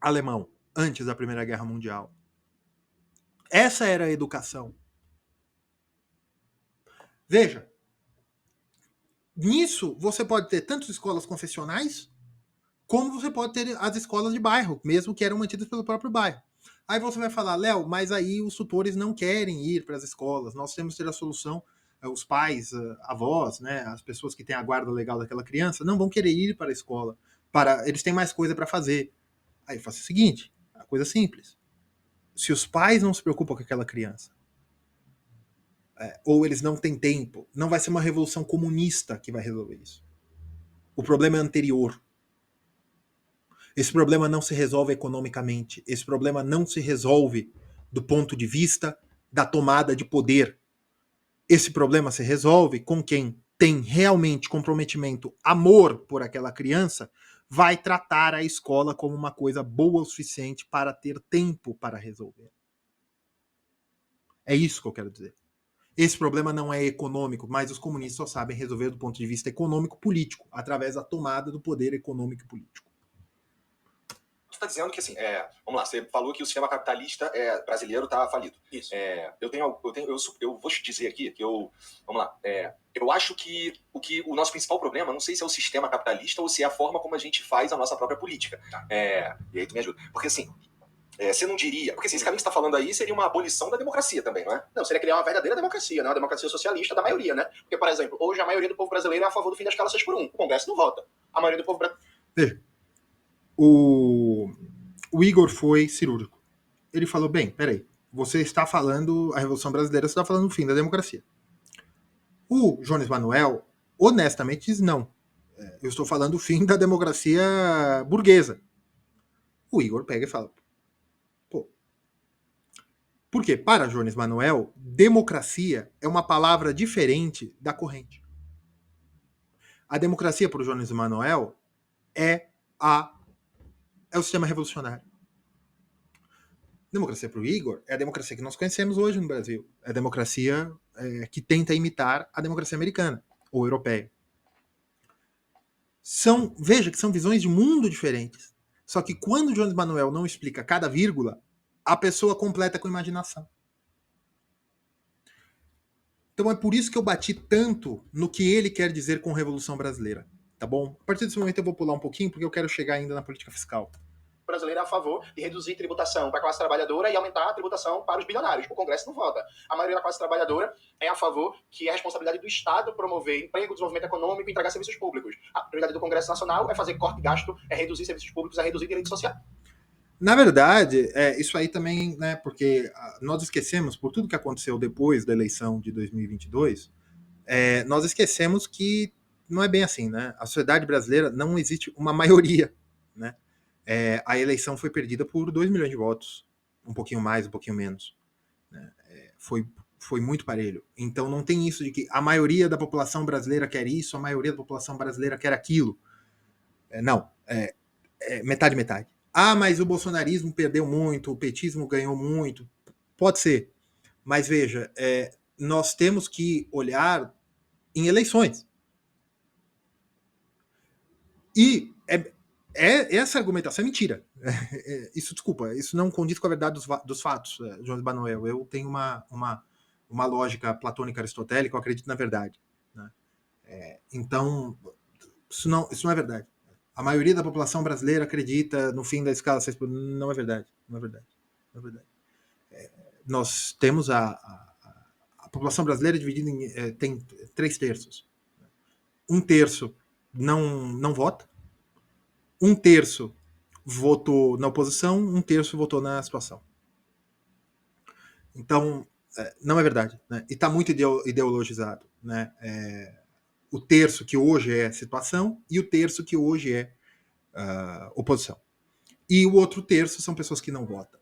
Alemão, antes da Primeira Guerra Mundial. Essa era a educação. Veja, nisso você pode ter tanto escolas confessionais, como você pode ter as escolas de bairro, mesmo que eram mantidas pelo próprio bairro. Aí você vai falar, Léo, mas aí os tutores não querem ir para as escolas, nós temos que ter a solução, os pais, avós, né, as pessoas que têm a guarda legal daquela criança, não vão querer ir para a escola, eles têm mais coisa para fazer. Aí eu faço o seguinte, a coisa simples, se os pais não se preocupam com aquela criança, ou eles não têm tempo, não vai ser uma revolução comunista que vai resolver isso. O problema é anterior. Esse problema não se resolve economicamente. Esse problema não se resolve do ponto de vista da tomada de poder. Esse problema se resolve com quem tem realmente comprometimento, amor por aquela criança, vai tratar a escola como uma coisa boa o suficiente para ter tempo para resolver. É isso que eu quero dizer. Esse problema não é econômico, mas os comunistas só sabem resolver do ponto de vista econômico-político, através da tomada do poder econômico e político. Você está dizendo que, assim, vamos lá, você falou que o sistema capitalista brasileiro está falido. Isso. Eu vou te dizer aqui que vamos lá, eu acho que o nosso principal problema, não sei se é o sistema capitalista ou se é a forma como a gente faz a nossa própria política. E aí tu me ajuda. Porque, assim, você não diria... Porque, assim, esse caminho que você está falando aí seria uma abolição da democracia também, não é? Não, seria criar uma verdadeira democracia, né? Uma democracia socialista da maioria, né? Porque, por exemplo, hoje a maioria do povo brasileiro é a favor do fim da escala 6x1. O Congresso não vota. A maioria do povo brasileiro... Veja, o Igor foi cirúrgico. Ele falou, bem, peraí, você está falando, a Revolução Brasileira, você está falando do fim da democracia. O Jones Manuel, honestamente, diz não. Eu estou falando do fim da democracia burguesa. O Igor pega e fala, pô, porque para Jones Manuel, democracia é uma palavra diferente da corrente. A democracia para o Jones Manuel é o sistema revolucionário. Democracia para o Igor é a democracia que nós conhecemos hoje no Brasil. É a democracia que tenta imitar a democracia americana ou europeia. Veja que são visões de mundo diferentes. Só que quando Jones Manuel não explica cada vírgula, a pessoa completa com imaginação. Então é por isso que eu bati tanto no que ele quer dizer com Revolução Brasileira, tá bom? A partir desse momento eu vou pular um pouquinho, porque eu quero chegar ainda na política fiscal. O brasileiro é a favor de reduzir tributação para a classe trabalhadora e aumentar a tributação para os bilionários. O Congresso não vota. A maioria da classe trabalhadora é a favor que é a responsabilidade do Estado promover emprego, desenvolvimento econômico e entregar serviços públicos. A prioridade do Congresso Nacional é fazer corte de gasto, é reduzir serviços públicos, é reduzir direitos sociais. Na verdade, isso aí também, né, porque nós esquecemos, por tudo que aconteceu depois da eleição de 2022, nós esquecemos que não é bem assim, né? A sociedade brasileira não existe uma maioria, né? A eleição foi perdida por 2 milhões de votos, um pouquinho mais, um pouquinho menos, né? Foi muito parelho. Então não tem isso de que a maioria da população brasileira quer isso, a maioria da população brasileira quer aquilo. Não, metade, metade. Ah, mas o bolsonarismo perdeu muito, o petismo ganhou muito. Pode ser. Mas veja, nós temos que olhar em eleições. E essa argumentação é mentira. Isso, desculpa, isso não condiz com a verdade dos fatos, João Emanuel. Eu tenho uma lógica platônica aristotélica, eu acredito na verdade, né? Então, isso não é verdade. A maioria da população brasileira acredita no fim da escala 6 por... Não é verdade. Não é verdade. Não é verdade. Nós temos a população brasileira dividida em... tem 3/3. 1/3 não vota. 1/3 votou na oposição, 1/3 votou na situação. Então, não é verdade, né? E está muito ideologizado, né? O terço que hoje é situação e o terço que hoje é oposição. E o outro terço são pessoas que não votam.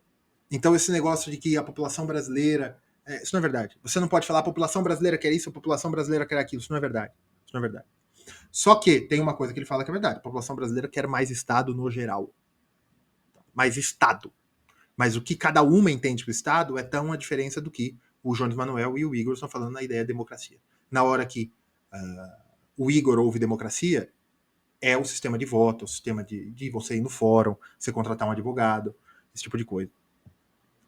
Então esse negócio de que a população brasileira... isso não é verdade. Você não pode falar a população brasileira quer isso, a população brasileira quer aquilo. Isso não é verdade. Isso não é verdade. Só que tem uma coisa que ele fala que é verdade. A população brasileira quer mais Estado no geral. Mais Estado. Mas o que cada uma entende do Estado é tão a diferença do que o Jones Manuel e o Igor estão falando na ideia de democracia. Na hora que o Igor ouve democracia, é o sistema de voto, o sistema de você ir no fórum, você contratar um advogado, esse tipo de coisa.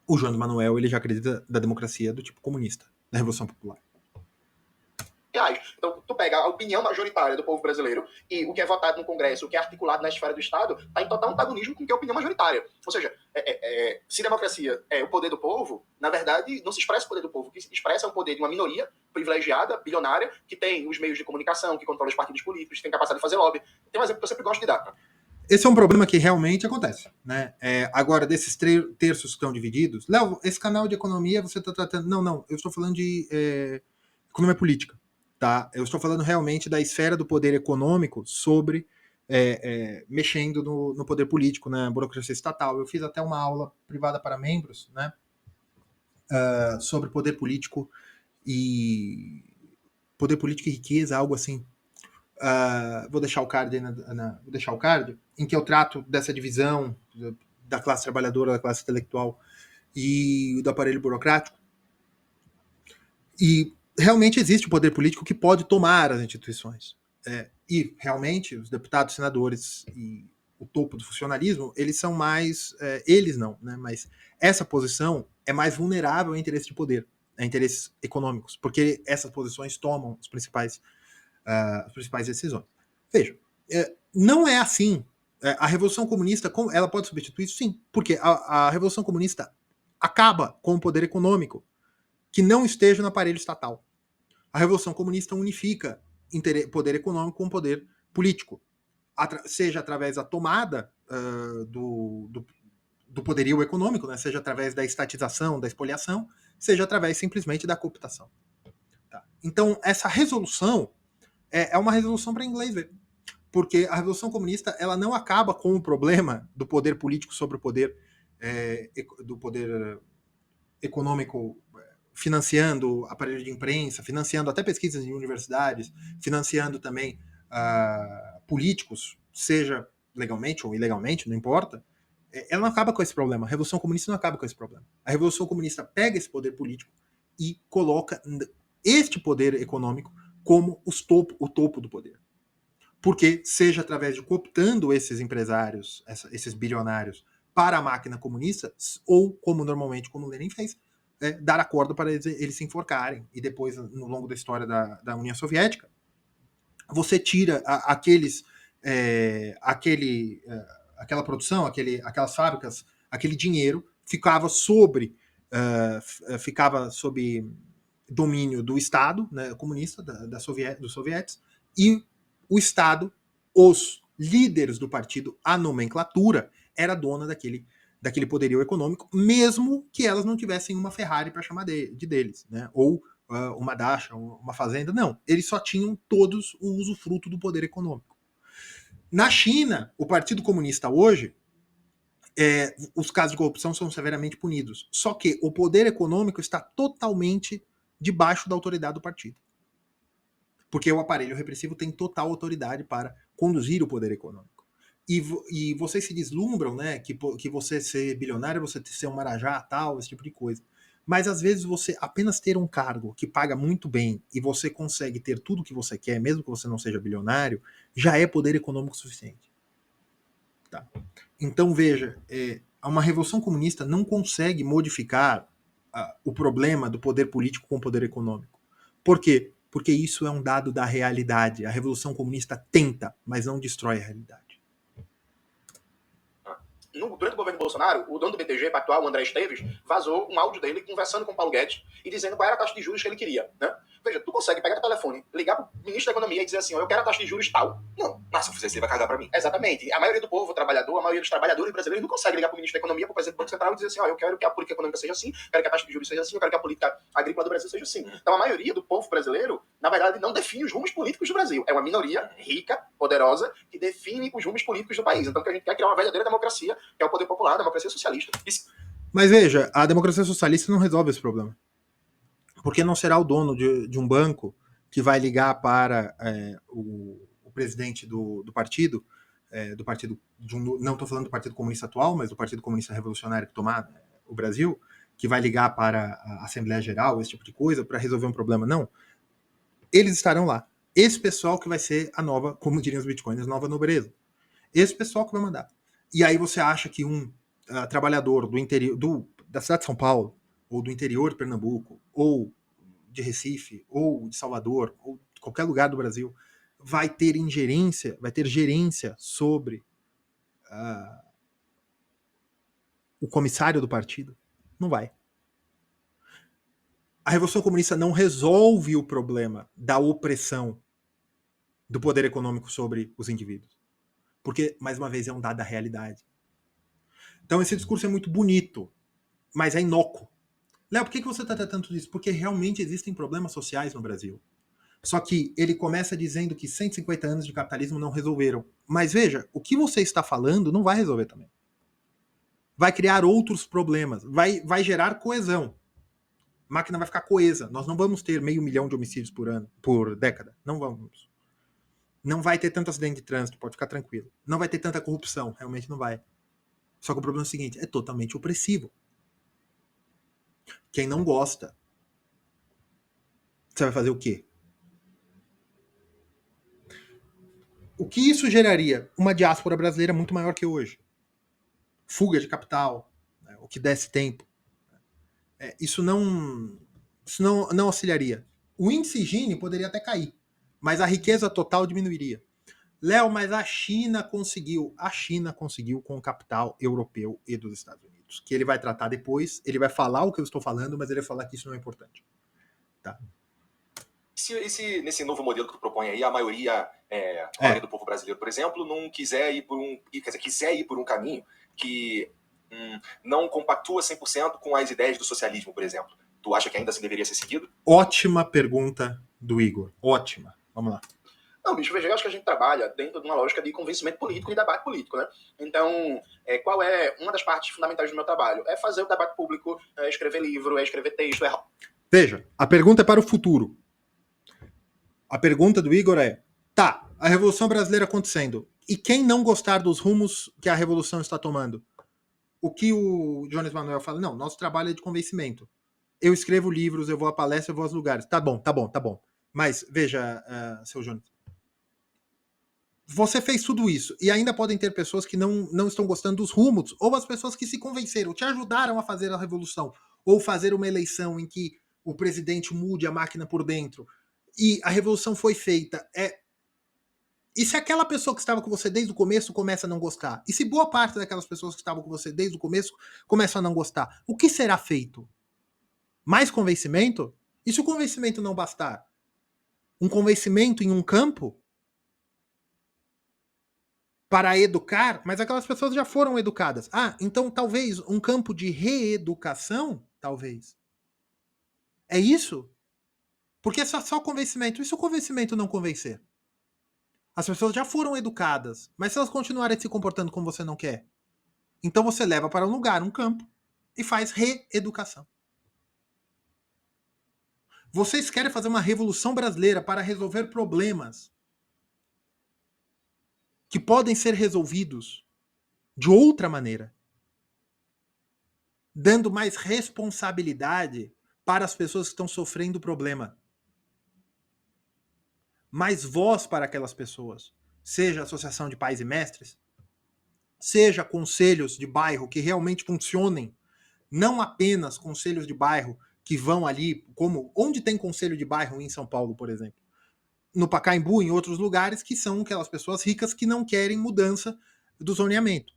O Jones Manuel, ele já acredita da democracia do tipo comunista, da Revolução Popular. Então, tu pega a opinião majoritária do povo brasileiro e o que é votado no Congresso, o que é articulado na esfera do Estado, está em total antagonismo com o que é a opinião majoritária. Ou seja, se democracia é o poder do povo, na verdade, não se expressa o poder do povo. O que se expressa é o poder de uma minoria privilegiada, bilionária, que tem os meios de comunicação, que controla os partidos políticos, que tem capacidade de fazer lobby. Tem um exemplo que eu sempre gosto de dar. Esse é um problema que realmente acontece, né? Agora, desses terços que estão divididos... Léo, esse canal de economia você está tratando... Não, eu estou falando de economia política. Tá? Eu estou falando realmente da esfera do poder econômico sobre mexendo no poder político, na burocracia estatal. Eu fiz até uma aula privada para membros, né, sobre poder político e riqueza, algo assim. Vou deixar o card aí vou deixar o card, em que eu trato dessa divisão da classe trabalhadora, da classe intelectual e do aparelho burocrático. E realmente existe o poder político que pode tomar as instituições. E realmente os deputados, senadores e o topo do funcionalismo, eles são mais... eles não, né? Mas essa posição é mais vulnerável a interesse de poder, a interesses econômicos, porque essas posições tomam as principais decisões. Veja, não é assim. A Revolução Comunista, ela pode substituir isso? Sim, porque a Revolução Comunista acaba com o poder econômico que não esteja no aparelho estatal. A Revolução Comunista unifica poder econômico com poder político, seja através da tomada do poderio econômico, né? Seja através da estatização, da expoliação, seja através simplesmente da cooptação. Tá? Então, essa resolução é uma resolução para inglês ver, porque a Revolução Comunista ela não acaba com o problema do poder político sobre o poder do poder econômico, financiando aparelho de imprensa, financiando até pesquisas em universidades, financiando também políticos, seja legalmente ou ilegalmente, não importa. Ela não acaba com esse problema. A Revolução Comunista não acaba com esse problema. A Revolução Comunista pega esse poder político e coloca este poder econômico como o topo do poder. Porque, seja através de cooptando esses empresários, esses bilionários, para a máquina comunista, ou, como normalmente, como Lenin fez, dar a corda para eles se enforcarem. E depois, no longo da história da União Soviética, você tira aquela produção, aquelas fábricas, aquele dinheiro ficava sob domínio do Estado, né, comunista, dos sovietes, e o Estado, os líderes do partido, a nomenclatura, era dona daquele poderio econômico, mesmo que elas não tivessem uma Ferrari para chamar deles, né, ou uma dacha, uma fazenda, não. Eles só tinham todos o usufruto do poder econômico. Na China, o Partido Comunista hoje, os casos de corrupção são severamente punidos. Só que o poder econômico está totalmente debaixo da autoridade do partido. Porque o aparelho repressivo tem total autoridade para conduzir o poder econômico. E vocês se deslumbram, né, que você ser bilionário, você ser um marajá, tal, esse tipo de coisa. Mas às vezes você apenas ter um cargo que paga muito bem e você consegue ter tudo o que você quer, mesmo que você não seja bilionário, já é poder econômico suficiente. Tá? Então veja, uma revolução comunista não consegue modificar o problema do poder político com o poder econômico. Por quê? Porque isso é um dado da realidade. A revolução comunista tenta, mas não destrói a realidade. Durante o governo Bolsonaro, o dono do BTG Pactual, o André Esteves, vazou um áudio dele conversando com o Paulo Guedes e dizendo qual era a taxa de juros que ele queria, né? Veja, tu consegue pegar o telefone, ligar pro ministro da Economia e dizer assim, eu quero a taxa de juros tal? Não. Mas se eu fizer isso, ele vai cagar pra mim. Exatamente. A maioria do povo trabalhador, a maioria dos trabalhadores brasileiros não consegue ligar pro ministro da Economia, pro presidente do Banco Central e dizer assim, eu quero que a política econômica seja assim, quero que a taxa de juros seja assim, eu quero que a política agrícola do Brasil seja assim. Então a maioria do povo brasileiro, na verdade, não define os rumos políticos do Brasil. É uma minoria rica, poderosa, que define os rumos políticos do país. Então que a gente quer criar uma verdadeira democracia, que é o poder popular, a democracia socialista. Mas veja, a democracia socialista não resolve esse problema. Porque não será o dono de um banco que vai ligar para o presidente do partido, não estou falando do Partido Comunista atual, mas do Partido Comunista Revolucionário que tomar o Brasil, que vai ligar para a Assembleia Geral, esse tipo de coisa, para resolver um problema. Não. Eles estarão lá. Esse pessoal que vai ser a nova, como diriam os bitcoins, a nova nobreza. Esse pessoal que vai mandar. E aí você acha que um trabalhador do interior, da cidade de São Paulo, ou do interior de Pernambuco, ou de Recife, ou de Salvador, ou de qualquer lugar do Brasil, vai ter ingerência, vai ter gerência sobre o comissário do partido? Não vai. A Revolução Comunista não resolve o problema da opressão do poder econômico sobre os indivíduos. Porque, mais uma vez, é um dado da realidade. Então esse discurso é muito bonito, mas é inócuo. Léo, por que você trata tanto disso? Porque realmente existem problemas sociais no Brasil. Só que ele começa dizendo que 150 anos de capitalismo não resolveram. Mas veja, o que você está falando não vai resolver também. Vai criar outros problemas. Vai gerar coesão. A máquina vai ficar coesa. Nós não vamos ter 500 mil de homicídios por década. Não vamos. Não vai ter tanto acidente de trânsito, pode ficar tranquilo. Não vai ter tanta corrupção, realmente não vai. Só que o problema é o seguinte, é totalmente opressivo. Quem não gosta, você vai fazer o quê? O que isso geraria? Uma diáspora brasileira muito maior que hoje. Fuga de capital, né, o que desse tempo. Isso não auxiliaria. O índice Gini poderia até cair, mas a riqueza total diminuiria. Léo, mas a China conseguiu com o capital europeu e dos Estados Unidos, que ele vai tratar depois, ele vai falar o que eu estou falando, mas ele vai falar que isso não é importante. Tá? Nesse novo modelo que tu propõe aí, a maioria do povo brasileiro, por exemplo, não quiser ir por um caminho que não compactua 100% com as ideias do socialismo, por exemplo. Tu acha que ainda assim deveria ser seguido? Ótima pergunta do Igor. Ótima. Vamos lá. Não, bicho, veja, eu acho que a gente trabalha dentro de uma lógica de convencimento político e debate político, né? Então, qual é uma das partes fundamentais do meu trabalho? É fazer o debate público, escrever livro, escrever texto. Veja, a pergunta é para o futuro. A pergunta do Igor é, a Revolução Brasileira acontecendo, e quem não gostar dos rumos que a Revolução está tomando? O que o Jones Manuel fala? Não, nosso trabalho é de convencimento. Eu escrevo livros, eu vou a palestra, eu vou aos lugares. Tá bom. Mas, veja, seu Jones, Você fez tudo isso, e ainda podem ter pessoas que não estão gostando dos rumos, ou as pessoas que se convenceram, te ajudaram a fazer a revolução, ou fazer uma eleição em que o presidente mude a máquina por dentro, e a revolução foi feita. E se aquela pessoa que estava com você desde o começo começa a não gostar? E se boa parte daquelas pessoas que estavam com você desde o começo começam a não gostar? O que será feito? Mais convencimento? E se o convencimento não bastar? Um convencimento em um campo para educar, mas aquelas pessoas já foram educadas. Ah, então talvez um campo de reeducação? Talvez. É isso? Porque é só convencimento. E se o convencimento não convencer? As pessoas já foram educadas, mas se elas continuarem se comportando como você não quer, então você leva para um lugar, um campo, e faz reeducação. Vocês querem fazer uma revolução brasileira para resolver problemas que podem ser resolvidos de outra maneira, dando mais responsabilidade para as pessoas que estão sofrendo o problema. Mais voz para aquelas pessoas. Seja associação de pais e mestres, seja conselhos de bairro que realmente funcionem, não apenas conselhos de bairro que vão ali, como onde tem conselho de bairro em São Paulo, por exemplo, no Pacaembu, em outros lugares, que são aquelas pessoas ricas que não querem mudança do zoneamento.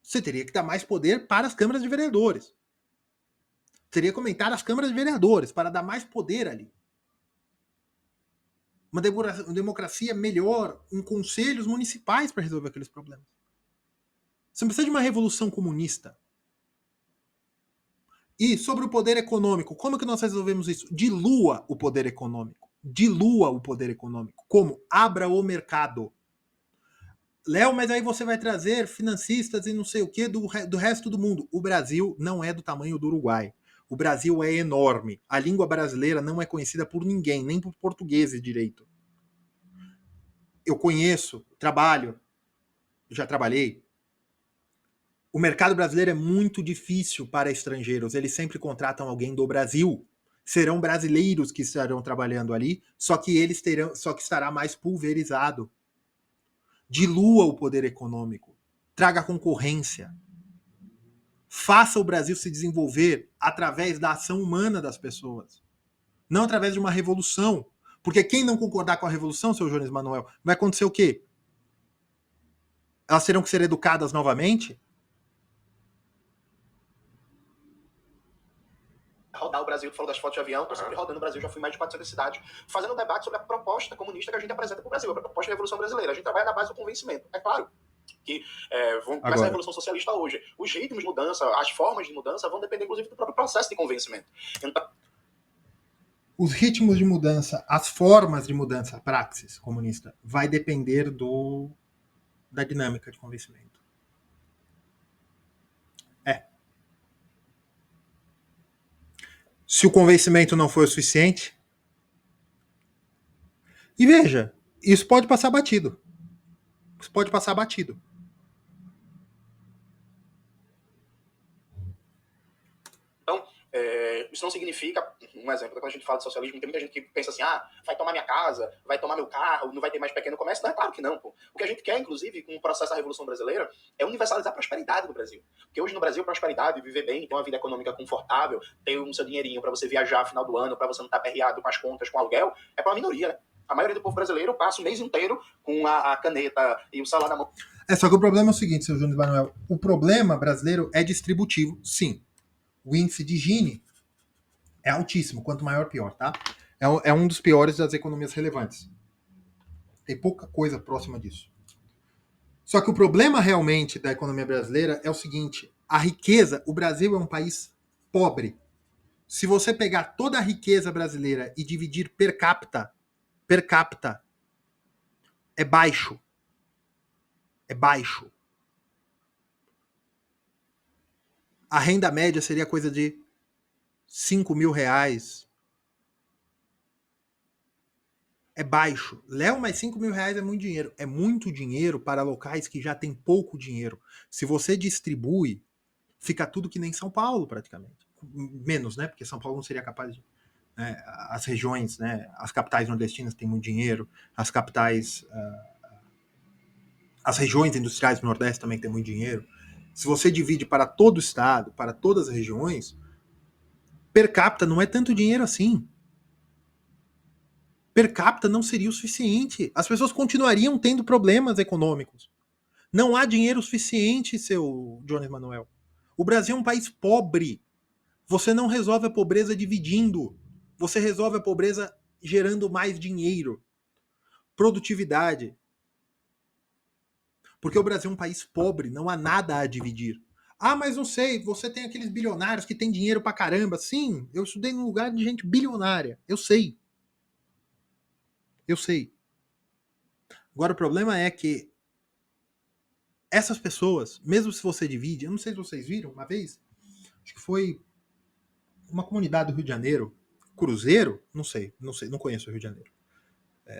Você teria que dar mais poder para as câmaras de vereadores. Teria que aumentar as câmaras de vereadores para dar mais poder ali. Uma democracia melhor em conselhos municipais para resolver aqueles problemas. Você não precisa de uma revolução comunista. E sobre o poder econômico, como que nós resolvemos isso? Dilua o poder econômico. Dilua o poder econômico. Como? Abra o mercado. Léo, mas aí você vai trazer financistas e não sei o que do resto do mundo. O Brasil não é do tamanho do Uruguai. O Brasil é enorme. A língua brasileira não é conhecida por ninguém, nem por portugueses direito. Eu conheço, trabalho, já trabalhei. O mercado brasileiro é muito difícil para estrangeiros. Eles sempre contratam alguém do Brasil. Serão brasileiros que estarão trabalhando ali, só que estará mais pulverizado. Dilua o poder econômico. Traga concorrência. Faça o Brasil se desenvolver através da ação humana das pessoas. Não através de uma revolução. Porque quem não concordar com a revolução, seu Jones Manuel, vai acontecer o quê? Elas terão que ser educadas novamente? Rodar o Brasil, tu falou das fotos de avião, tô sempre rodando o Brasil, já fui em mais de 400 cidades, fazendo um debate sobre a proposta comunista que a gente apresenta para o Brasil, a proposta de Revolução Brasileira. A gente trabalha na base do convencimento. É claro que começa a Revolução Socialista hoje. Os ritmos de mudança, as formas de mudança vão depender, inclusive, do próprio processo de convencimento. Então, os ritmos de mudança, as formas de mudança, a praxis comunista, vai depender da dinâmica de convencimento. Se o convencimento não for o suficiente. E veja, isso pode passar batido. Isso pode passar batido. Então, isso não significa, um exemplo, quando a gente fala de socialismo, tem muita gente que pensa assim, vai tomar minha casa, vai tomar meu carro, não vai ter mais pequeno comércio. Não, é claro que não, pô. O que a gente quer, inclusive, com o processo da Revolução Brasileira, é universalizar a prosperidade do Brasil. Porque hoje no Brasil, prosperidade, viver bem, ter uma vida econômica confortável, ter um seu dinheirinho para você viajar no final do ano, para você não estar aperreado com as contas, com aluguel, é para uma minoria, né? A maioria do povo brasileiro passa o mês inteiro com a caneta e o celular na mão. Só que o problema é o seguinte, seu Jones Manuel. O problema brasileiro é distributivo, sim. O índice de Gini é altíssimo. Quanto maior, pior, tá? É um dos piores das economias relevantes. Tem pouca coisa próxima disso. Só que o problema realmente da economia brasileira é o seguinte. A riqueza, o Brasil é um país pobre. Se você pegar toda a riqueza brasileira e dividir per capita, é baixo. É baixo. A renda média seria coisa de 5 mil reais. É baixo. Léo, mas 5 mil reais é muito dinheiro. É muito dinheiro para locais que já tem pouco dinheiro. Se você distribui, fica tudo que nem São Paulo, praticamente. Menos, né? Porque São Paulo não seria capaz de... né? As regiões, né? As capitais nordestinas têm muito dinheiro, as capitais, as regiões industriais do Nordeste também têm muito dinheiro. Se você divide para todo o estado, para todas as regiões, per capita não é tanto dinheiro assim. Per capita não seria o suficiente. As pessoas continuariam tendo problemas econômicos. Não há dinheiro suficiente, seu Jones Manuel. O Brasil é um país pobre. Você não resolve a pobreza dividindo. Você resolve a pobreza gerando mais dinheiro. Produtividade. Porque o Brasil é um país pobre, não há nada a dividir. Ah, mas não sei, você tem aqueles bilionários que têm dinheiro pra caramba. Sim, eu estudei num lugar de gente bilionária. Eu sei. Eu sei. Agora o problema é que essas pessoas, mesmo se você divide, eu não sei se vocês viram uma vez, acho que foi uma comunidade do Rio de Janeiro, Cruzeiro, não sei, não conheço o Rio de Janeiro,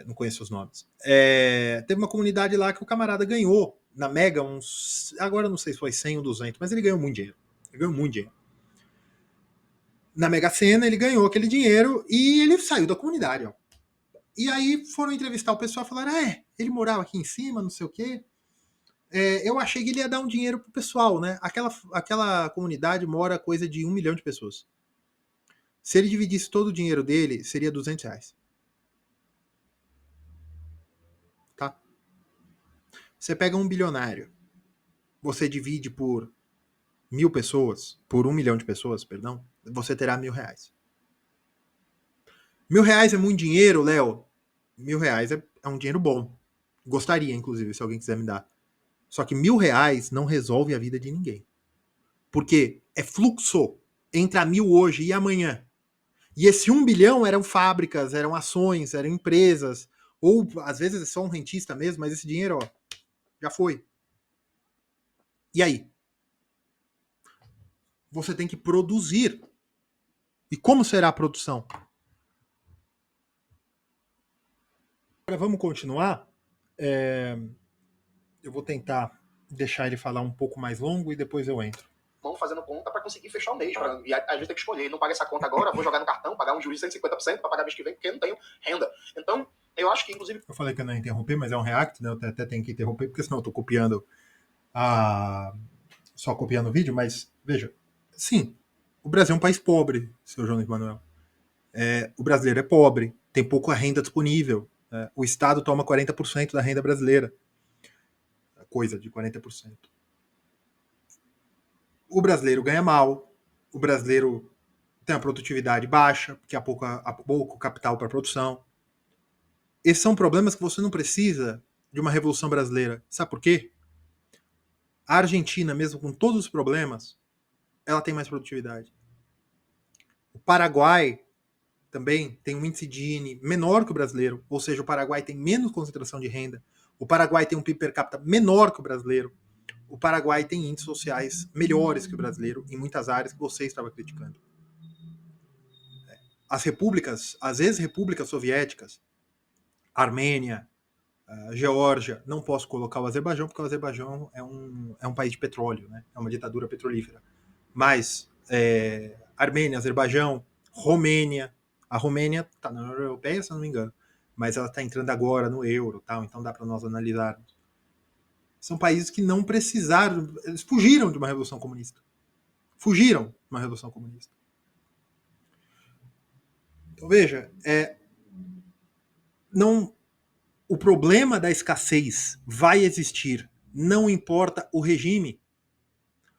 não conheço os nomes. Teve uma comunidade lá que o camarada ganhou na Mega uns, agora não sei se foi 100 ou 200, mas ele ganhou muito dinheiro. Ele ganhou muito dinheiro. Na Mega Sena ele ganhou aquele dinheiro e ele saiu da comunidade, ó. E aí foram entrevistar o pessoal e falaram, ele morava aqui em cima, não sei o quê. Eu achei que ele ia dar um dinheiro pro pessoal, né? Aquela comunidade mora coisa de 1 milhão de pessoas. Se ele dividisse todo o dinheiro dele, seria R$200. Tá? Você pega um bilionário, você divide por 1.000 pessoas, por 1 milhão de pessoas, perdão, você terá R$1.000. R$1.000 é muito dinheiro, Léo? R$1.000 é um dinheiro bom. Gostaria, inclusive, se alguém quiser me dar. Só que R$1.000 não resolve a vida de ninguém. Porque é fluxo entre a 1.000 hoje e amanhã. E esse 1 bilhão eram fábricas, eram ações, eram empresas, ou às vezes é só um rentista mesmo, mas esse dinheiro, ó, já foi. E aí? Você tem que produzir. E como será a produção? Agora vamos continuar. Eu vou tentar deixar ele falar um pouco mais longo e depois eu entro. Vamos fazendo conta para conseguir fechar o mês. E a gente tem que escolher. Não paga essa conta agora, vou jogar no cartão, pagar um juros de 150% para pagar mês que vem, porque eu não tenho renda. Então, eu acho que, inclusive... Eu falei que eu não ia interromper, mas é um react, né? Eu até tenho que interromper, porque senão eu tô copiando só copiando o vídeo, mas, veja, sim, o Brasil é um país pobre, seu Jones Manuel. O brasileiro é pobre, tem pouca renda disponível. O Estado toma 40% da renda brasileira. Coisa de 40%. O brasileiro ganha mal, o brasileiro tem a produtividade baixa, porque há pouco capital para produção. Esses são problemas que você não precisa de uma revolução brasileira. Sabe por quê? A Argentina, mesmo com todos os problemas, ela tem mais produtividade. O Paraguai também tem um índice de Gini menor que o brasileiro, ou seja, o Paraguai tem menos concentração de renda. O Paraguai tem um PIB per capita menor que o brasileiro. O Paraguai tem índices sociais melhores que o brasileiro em muitas áreas que você estava criticando. As repúblicas, as ex-repúblicas soviéticas, Armênia, Geórgia, não posso colocar o Azerbaijão, porque o Azerbaijão é um país de petróleo, né? É uma ditadura petrolífera. Mas Armênia, Azerbaijão, Romênia, a Romênia está na União Europeia, se eu não me engano, mas ela está entrando agora no euro, tal, então dá para nós analisarmos. São países que não precisaram, eles fugiram de uma revolução comunista. Fugiram de uma revolução comunista. Então veja, o problema da escassez vai existir, não importa o regime.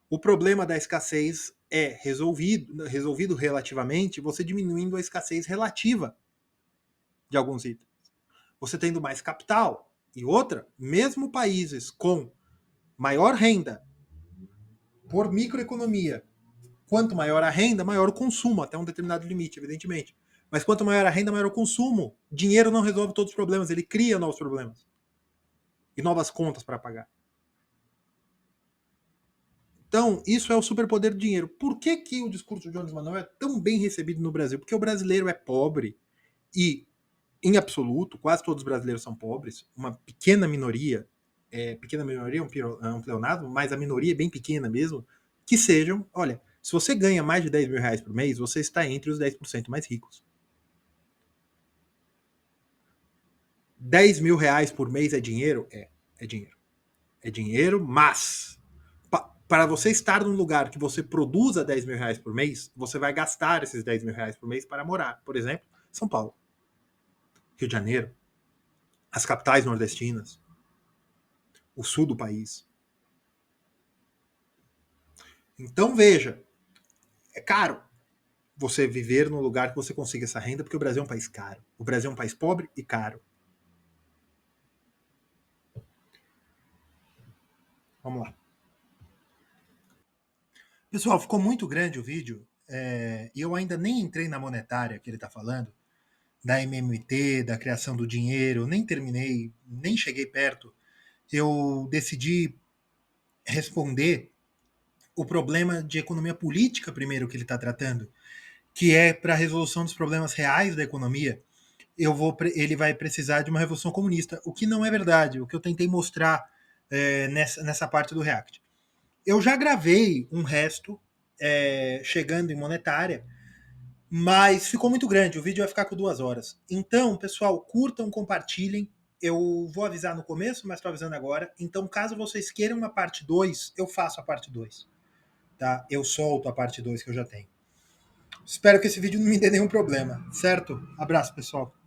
O problema da escassez é resolvido relativamente, você diminuindo a escassez relativa de alguns itens. Você tendo mais capital. E outra, mesmo países com maior renda por microeconomia, quanto maior a renda, maior o consumo, até um determinado limite, evidentemente. Mas quanto maior a renda, maior o consumo. Dinheiro não resolve todos os problemas, ele cria novos problemas. E novas contas para pagar. Então, isso é o superpoder do dinheiro. Por que o discurso de Jones Manuel é tão bem recebido no Brasil? Porque o brasileiro é pobre e, em absoluto, quase todos os brasileiros são pobres. Uma pequena minoria é um pleonasmo, mas a minoria é bem pequena mesmo, que sejam, olha, se você ganha mais de 10 mil reais por mês, você está entre os 10% mais ricos. 10 mil reais por mês é dinheiro? É dinheiro. É dinheiro, mas para você estar num lugar que você produza 10 mil reais por mês, você vai gastar esses 10 mil reais por mês para morar. Por exemplo, São Paulo, Rio de Janeiro, as capitais nordestinas, o sul do país. Então veja, é caro você viver num lugar que você consiga essa renda, porque o Brasil é um país caro. O Brasil é um país pobre e caro. Vamos lá. Pessoal, ficou muito grande o vídeo, e eu ainda nem entrei na monetária que ele está falando, da MMT, da criação do dinheiro, nem terminei, nem cheguei perto. Eu decidi responder o problema de economia política primeiro que ele está tratando, que é para a resolução dos problemas reais da economia, ele vai precisar de uma revolução comunista, o que não é verdade, o que eu tentei mostrar nessa parte do React. Eu já gravei um resto chegando em monetária, mas ficou muito grande, o vídeo vai ficar com 2 horas. Então, pessoal, curtam, compartilhem. Eu vou avisar no começo, mas estou avisando agora. Então, caso vocês queiram uma parte 2, eu faço a parte 2. Tá? Eu solto a parte 2 que eu já tenho. Espero que esse vídeo não me dê nenhum problema, certo? Abraço, pessoal.